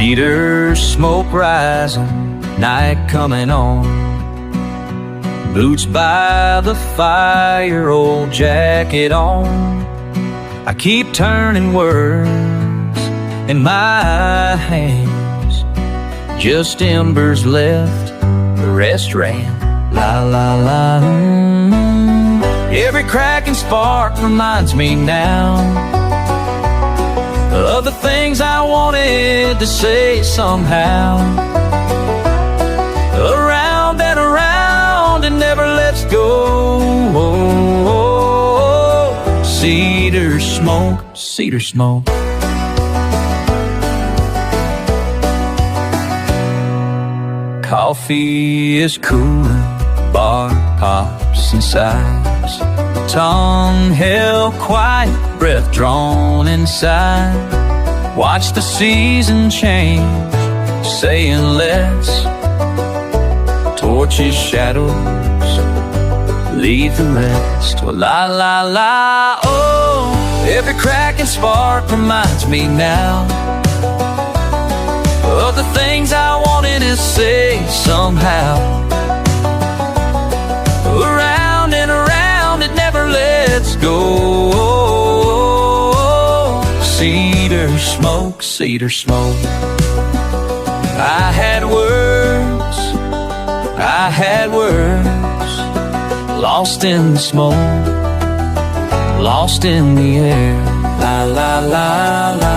Cedar smoke rising, night coming on. Boots by the fire, old jacket on. I keep turning words in my hands, just embers left, the rest ran. La la la. Every crack and spark reminds me now of the things I wanted to say somehow. Around and around, it never lets go. Cedar smoke, cedar smoke. Coffee is cooling, bar pops and sighs. Tongue held quiet, breath drawn inside. Watch the season change, saying less. Torches, shadows, leave the rest. Well, la la la, oh. Every crack and spark reminds me now of the things I wanted to say somehow. Around and around, it never lets go. Cedar smoke, cedar smoke. I had words, I had words, lost in the smoke, lost in the air. La la la la.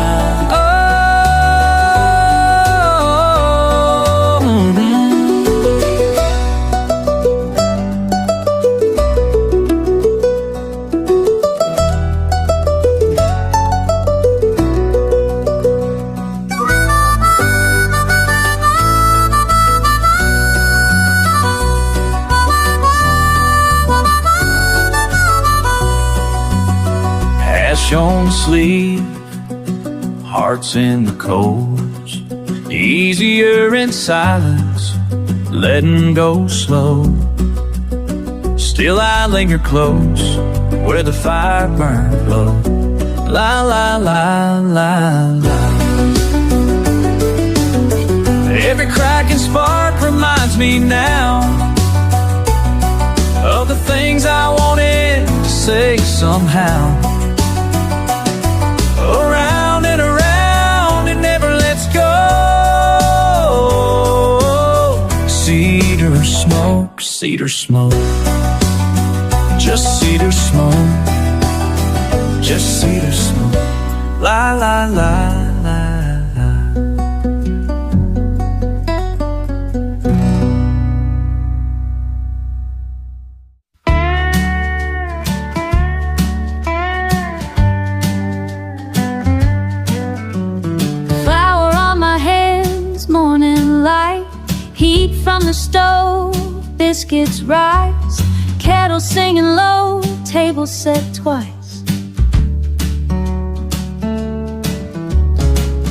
On sleep, hearts in the coals, easier in silence, letting go slow. Still I linger close, where the fire burned low. La la la la la. Every crack and spark reminds me now of the things I wanted to say somehow. Around and around, it never lets go. Cedar smoke, cedar smoke. Just cedar smoke, just cedar smoke. La la la la. From the stove, biscuits rise, kettle singing low, table set twice.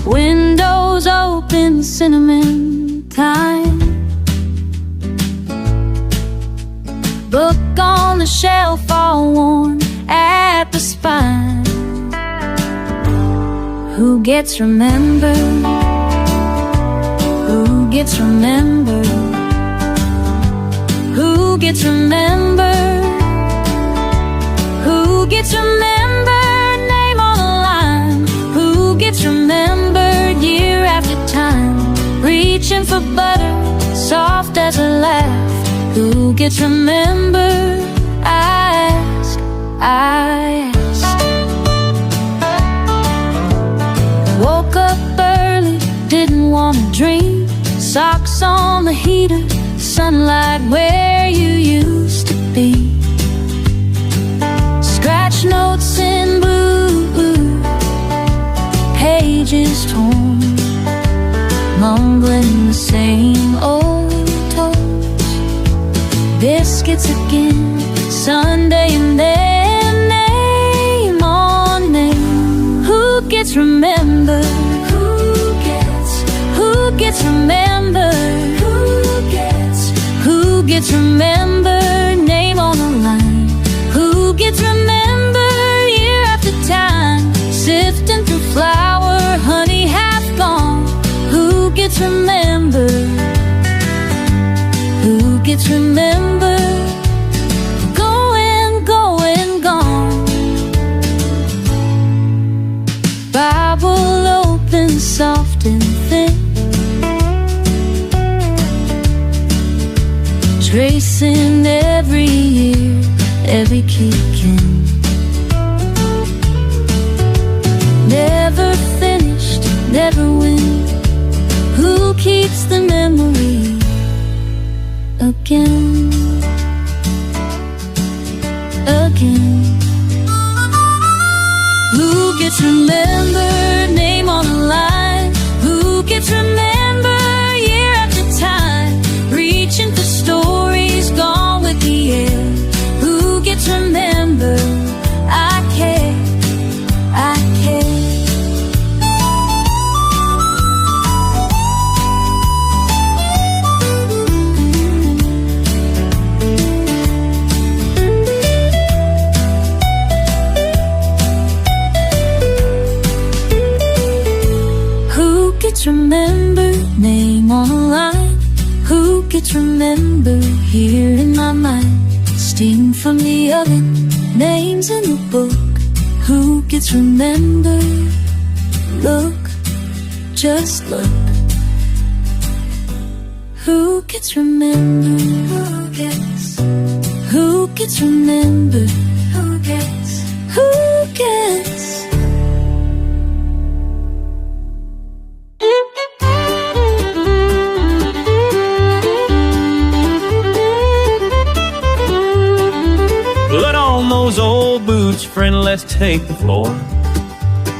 Windows open, cinnamon thyme. Book on the shelf, all worn at the spine. Who gets remembered? Who gets remembered? Who gets remembered? Who gets remembered? Name on the line. Who gets remembered year after time? Reaching for butter, soft as a laugh. Who gets remembered? I ask, I ask. Woke up early, didn't want to dream. Socks on the heater, sunlight where you used to be. Scratch notes in blue, pages torn, mumbling the same old tones. Biscuits again, Sunday and then name on name. Who gets remembered? Who gets remembered? Who gets remembered? Name on the line. Who gets remembered year after time? Sifting through flour, honey half gone. Who gets remembered? Who gets remembered? Going, going, gone. Bible open, soft and thin, tracing every year, every kick in. Never finished, never win. Who keeps the memory again? Again. Who gets remembered? Name on the line. Who gets remembered? Year after time, reaching for stories gone with the air. Who gets remembered? I care, I care. Who gets remembered? Name on a line. Who gets remembered? Here in my mind, steam from the oven, names in the book. Who gets remembered? Look, just look. Who gets remembered? Who gets? Who gets remembered? Who gets? Who gets? Put on those old boots, friend, let's take the floor.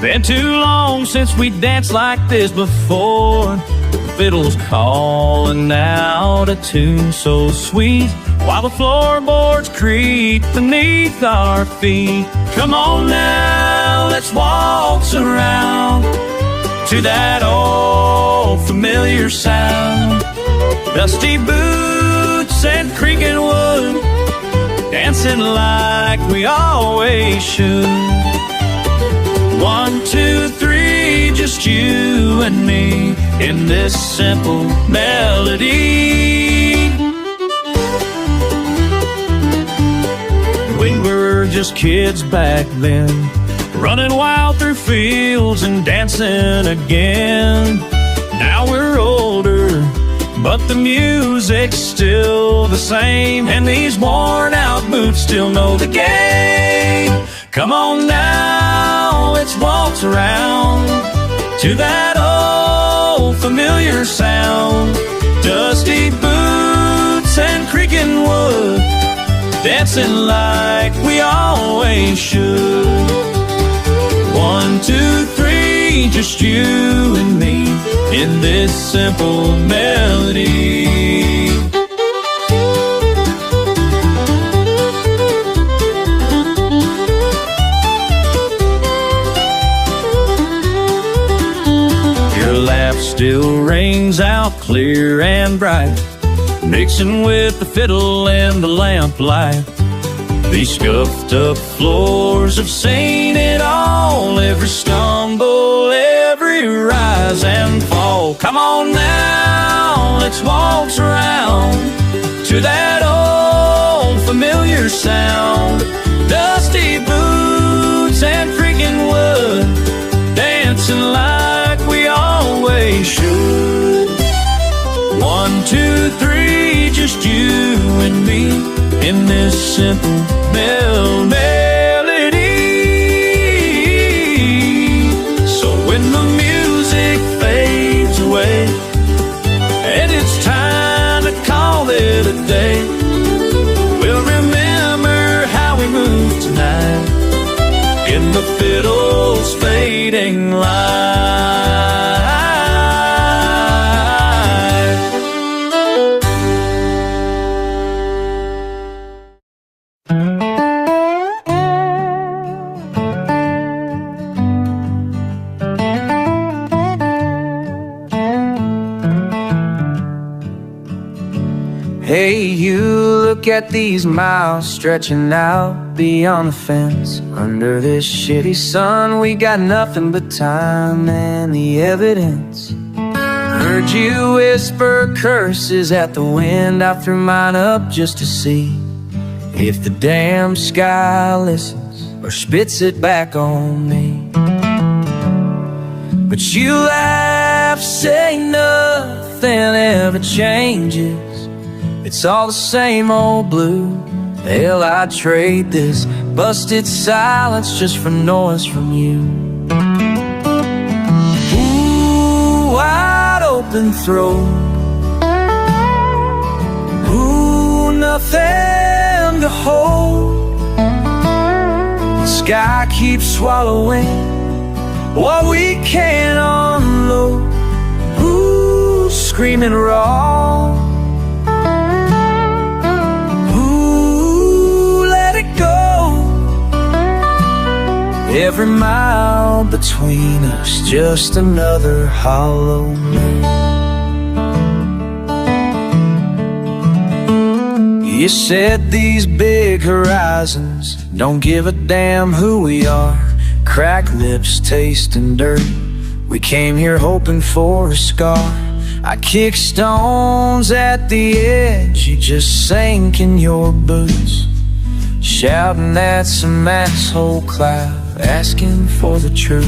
Been too long since we danced like this before. The fiddle's calling out a tune so sweet, while the floorboards creak beneath our feet. Come on now, let's waltz around to that old familiar sound. Dusty boots and creaking wood, dancing like we always should. 1, 2, 3, just you and me in this simple melody. We were just kids back then, running wild through fields and dancing again. Now we're older, but the music's still the same, and these worn out boots still know the game. Come on now, let's waltz around to that old familiar sound. Dusty boots and creaking wood, dancing like we always should. 1, 2, 3, just you and me in this simple melody. Your laugh still rings out clear and bright, mixing with the fiddle and the lamplight. These scuffed up floors have seen it all, every stumble, every rise and fall. Come on now, let's waltz around to that old familiar sound. Dusty boots and creaking wood, dancing like we always should. 1, 2, 3, just you and me in this simple melody. So when the music fades away and it's time to call it a day, we'll remember how we moved tonight in the fiddle's fading light. Hey, you, look at these miles stretching out beyond the fence. Under this shitty sun, we got nothing but time and the evidence. Heard you whisper curses at the wind. I threw mine up just to see if the damn sky listens or spits it back on me. But you laugh, say nothing ever changes. It's all the same old blue. Hell, I'd trade this busted silence just for noise from you. Ooh, wide open throat. Ooh, nothing to hold. The sky keeps swallowing what we can't unload. Ooh, screaming raw. Every mile between us, just another hollow note. You said these big horizons don't give a damn who we are. Cracked lips tasting dirt. We came here hoping for a scar. I kick stones at the edge. You just sank in your boots, shouting at some asshole cloud, asking for the truth.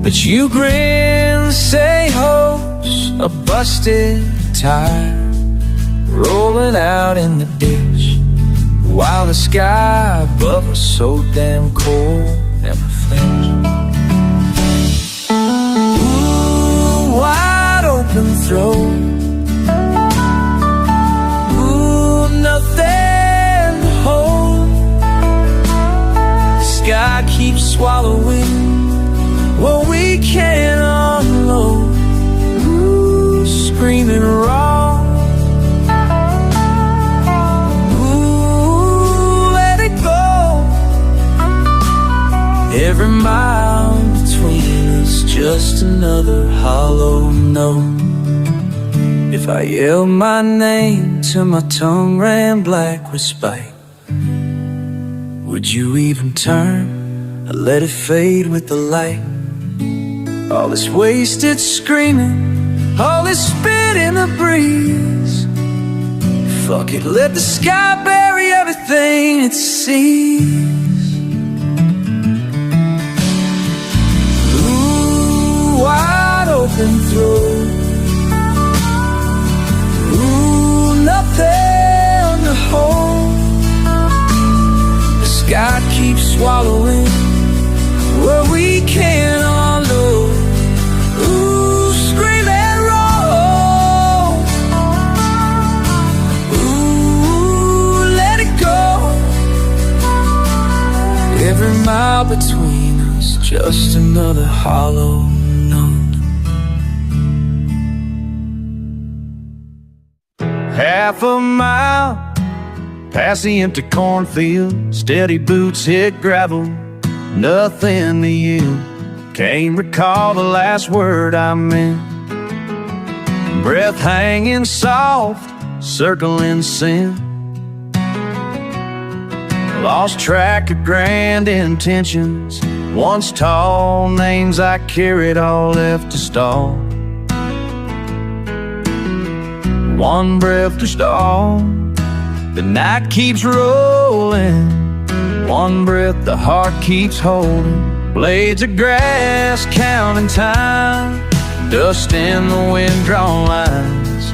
But you grin, say hope's a busted tire rolling out in the ditch, while the sky above us so damn cold never flinch. Ooh, wide open throat. Ooh, nothing to hold. Sky keeps swallowing what we can't unload. Ooh, screaming wrong. Ooh, let it go. Every mile between us, just another hollow note. If I yelled my name till my tongue ran black with spite, would you even turn or let it fade with the light? All this wasted screaming, all this spit in the breeze. Fuck it, let the sky bury everything it sees. Ooh, wide open throat. Ooh, nothing to hold. God keeps swallowing what we can't unload. Ooh, scream and roll. Ooh, let it go. Every mile between us, just another hollow note. Half a mile past the empty cornfield, steady boots hit gravel, nothing to yield. Can't recall the last word I meant. Breath hanging soft, circling sin. Lost track of grand intentions. Once tall, names I carried all left to stall. One breath to stall. The night keeps rolling. One breath the heart keeps holding. Blades of grass counting time. Dust in the wind-drawn lines.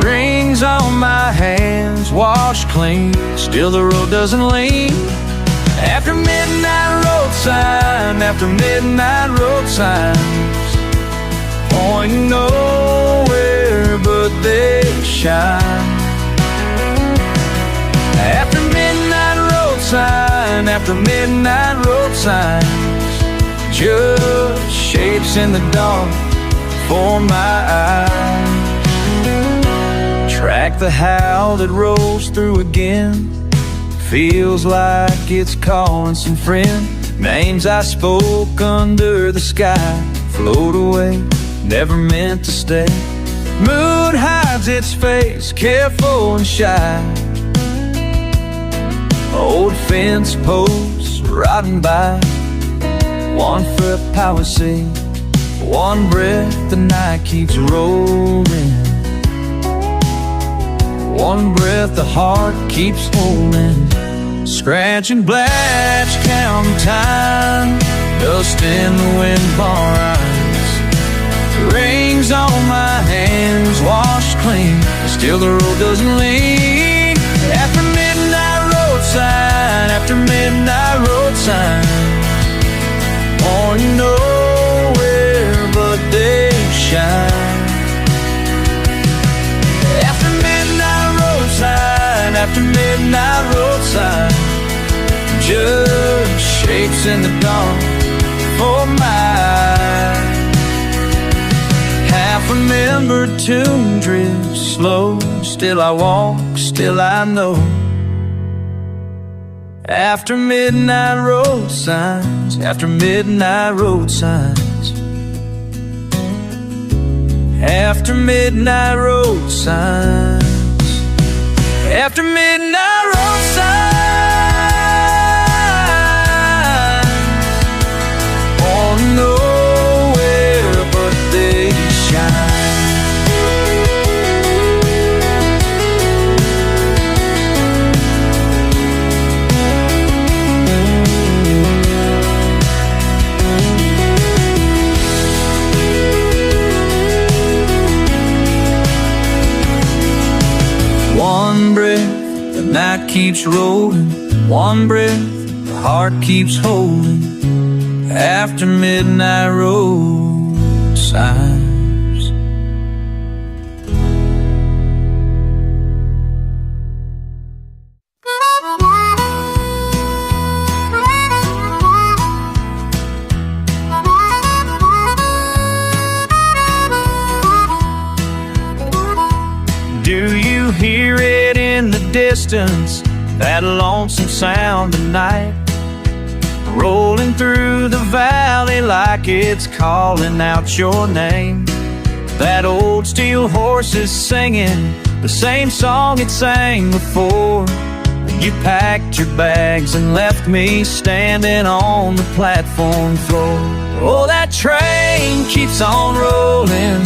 Rings on my hands washed clean. Still the road doesn't lean. After midnight road sign, after midnight road signs, pointing nowhere but they shine. After midnight road sign, after midnight road signs, just shapes in the dark for my eyes. Track the howl that rolls through again. Feels like it's calling some friend. Names I spoke under the sky float away, never meant to stay. Moon hides its face, careful and shy. Old fence posts rotting by, one foot power seat, One breath, the night keeps rolling. One breath, the heart keeps holding. Scratch and blatch, counting time. Dust in the wind, bar eyes. Rings on my hands, washed clean. Still the road doesn't lead. After midnight road sign, after midnight road sign. Morning nowhere but they shine. After midnight road sign, after midnight road sign. Just shapes in the dark for mine. Half remembered tune drifts slow. Still I walk, still I know. After midnight road signs, after midnight road signs. After midnight road signs. After midnight road signs. Oh, nowhere but they shine. One breath, the night keeps rolling. One breath, the heart keeps holding. After midnight road signs. Do you hear it in the distance? That lonesome sound tonight, rolling through the valley like it's calling out your name. That old steel horse is singing the same song it sang before. You packed your bags and left me standing on the platform floor. Oh, that train keeps on rolling,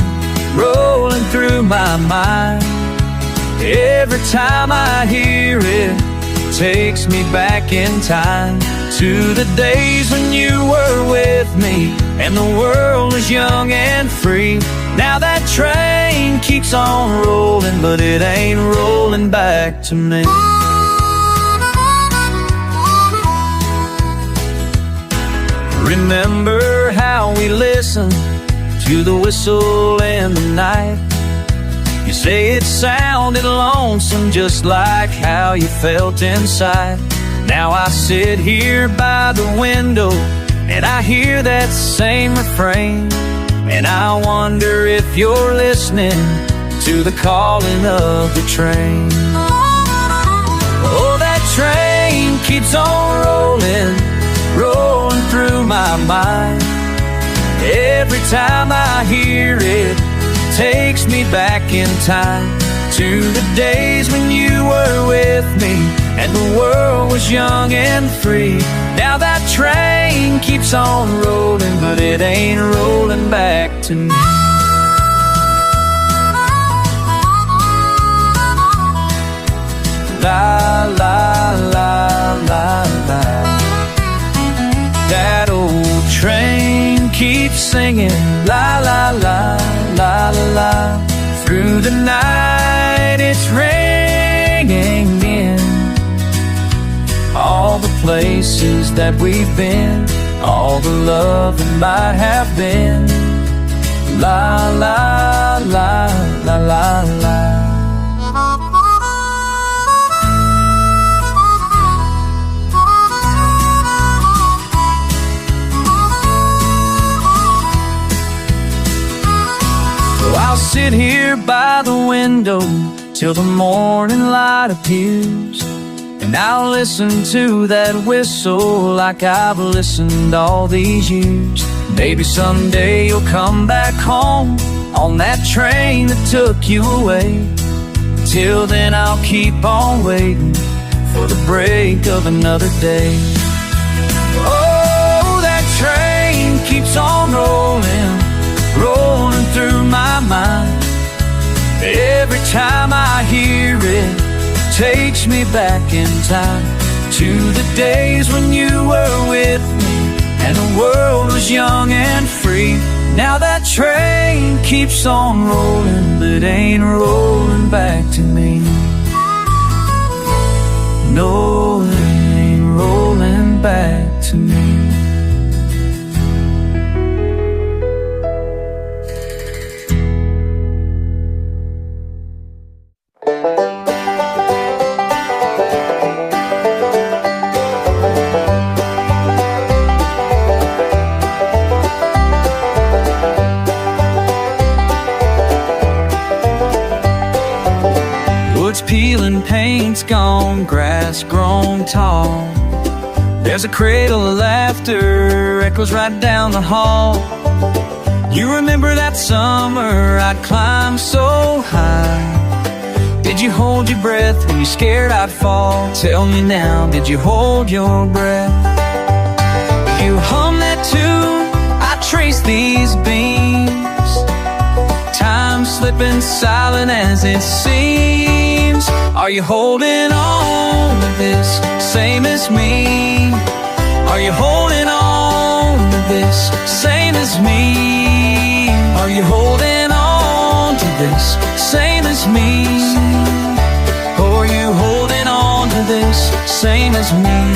rolling through my mind. Every time I hear it, takes me back in time to the days when you were with me and the world was young and free. Now that train keeps on rolling, but it ain't rolling back to me. Remember how we listened to the whistle in the night? You say it sounded lonesome, just like how you felt inside. Now I sit here by the window and I hear that same refrain, and I wonder if you're listening to the calling of the train. Oh, that train keeps on rolling, rolling through my mind. Every time I hear it, takes me back in time to the days when you were with me and the world was young and free. Now that train keeps on rolling, but it ain't rolling back to me. La la la la la. That old train keeps singing la la la la la la. Through the night it's ringing in all the places that we've been, all the love that might have been. La la la la la la. I'll sit here by the window till the morning light appears, and I'll listen to that whistle like I've listened all these years. Maybe someday you'll come back home on that train that took you away. Till then I'll keep on waiting for the break of another day. Oh, that train keeps on rolling, me back in time to the days when you were with me and the world was young and free. Now that train keeps on rolling, but ain't rolling back to me. No, it ain't rolling back to me. Peeling, paint's gone, grass grown tall. There's a cradle of laughter, echoes right down the hall. You remember that summer I'd climb so high? Did you hold your breath when you scared I'd fall? Tell me now, did you hold your breath? You hum that tune, I trace these beams. Time slipping silent as it seems. Are you holding on to this, same as me? Are you holding on to this, same as me? Are you holding on to this, same as me? Are you holding on to this, same as me?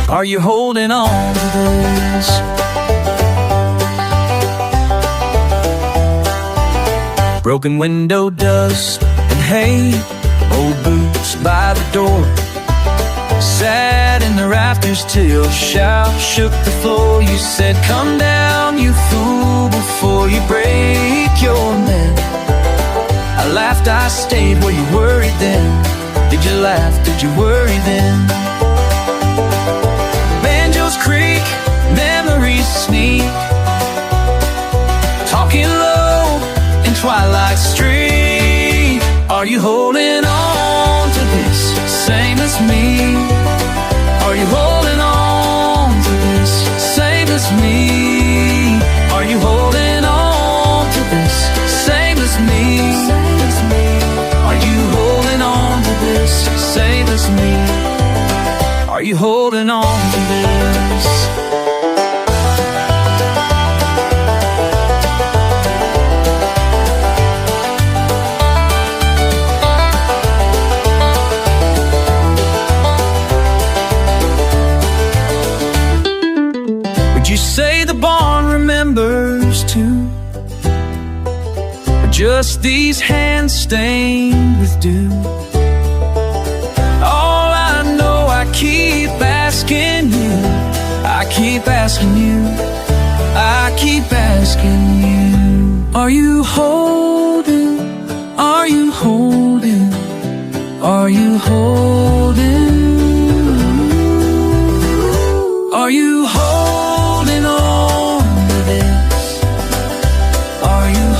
Are you holding on to this? Broken window, dust, and hay. Old boots by the door. Sat in the rafters till shout shook the floor. You said, come down, you fool, before you break your neck. I laughed, I stayed. Were you worried then? Did you laugh? Did you worry then? Banjos creak, memories sneak. Talking low in Twilight Street. Are you holding on to this, same as me? Are you holding on to this, same as me? Are you holding on to this, same as me? Are you holding on to this, same as me? Are you holding on to this? Say the barn remembers too, or just these hands stained with dew. All I know, I keep asking you, I keep asking you, I keep asking you. Are you holding, are you holding, are you holding, are you holding?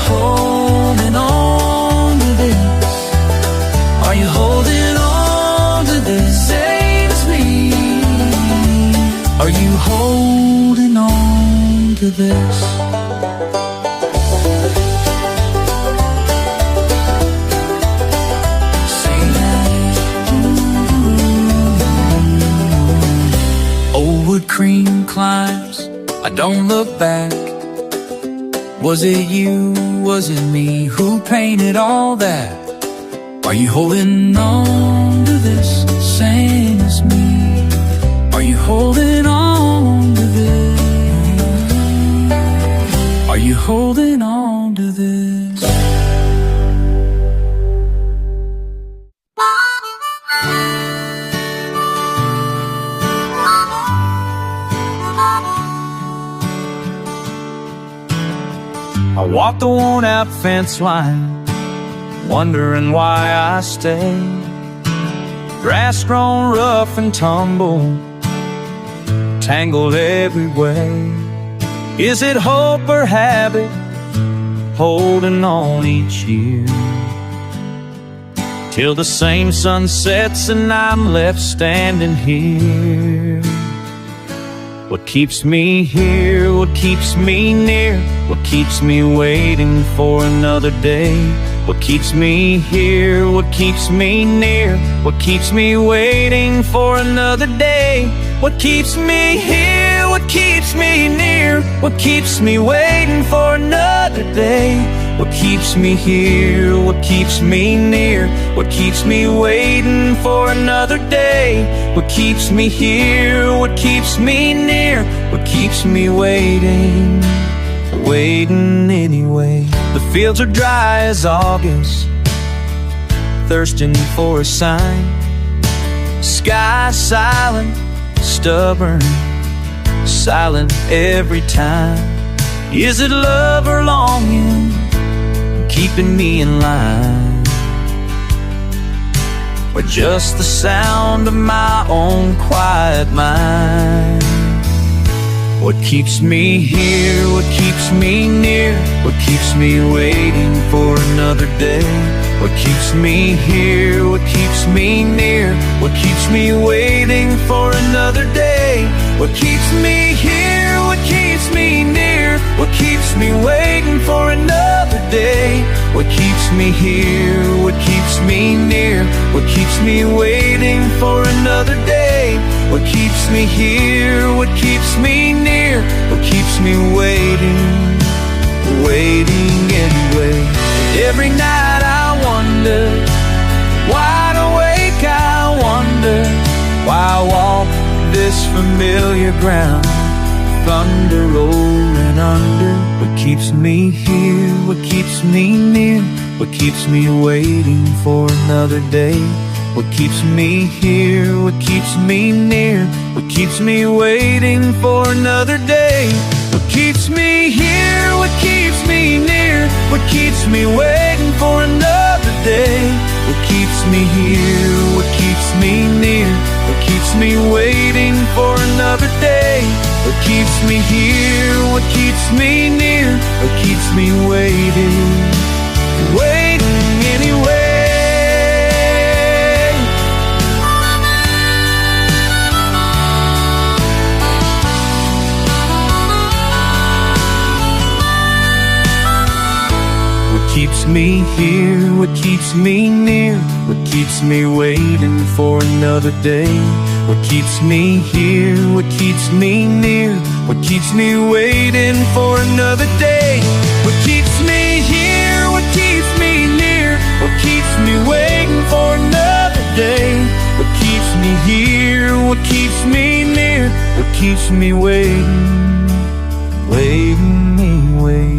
Holding on to this? Are you holding on to this, same as me? Are you holding on to this? Old wood cream climbs, I don't look back. Was it you, was it me, who painted all that? Are you holding on to this, same as me? Are you holding on to this? Are you holding on to this? I walk the worn-out fence line, wondering why I stay. Grass grown rough and tumbled, tangled every way. Is it hope or habit, holding on each year? Till the same sun sets and I'm left standing here. What keeps me here, what keeps me near, what keeps me waiting for another day? What keeps me here, what keeps me near, what keeps me waiting for another day. What keeps me here, what keeps me near, what keeps me waiting for another day. What keeps me here, what keeps me near, what keeps me waiting for another day. What keeps me here, what keeps me near, what keeps me waiting anyway. The fields are dry as August, thirsting for a sign. Sky silent, stubborn, silent every time. Is it love or longing keeping me in line, or just the sound of my own quiet mind? What keeps me here, what keeps me near, what keeps me waiting for another day? What keeps me here, what keeps me near, what keeps me waiting for another day? What keeps me here, what keeps me near, what keeps me waiting for another day? What keeps me here, what keeps me near, what keeps me waiting for another day? What keeps me here, what keeps me near, what keeps me waiting anyway. Every night I wonder, wide awake I wonder, why I walk this familiar ground, thunder rolling under. What keeps me here, what keeps me near, what keeps me waiting for another day? What keeps me here, what keeps me near, what keeps me waiting for another day? What keeps me here, what keeps me near, what keeps me waiting for another day? What keeps me here, what keeps me near, what keeps me waiting for another day? What keeps me here, what keeps me near, what keeps me waiting anyway. What keeps me here, what keeps me near, what keeps me waiting for another day? What keeps me here, what keeps me near, what keeps me waiting for another day? What keeps me here, what keeps me near, what keeps me waiting for another day? What keeps me here, what keeps me near, what keeps me waiting anyway.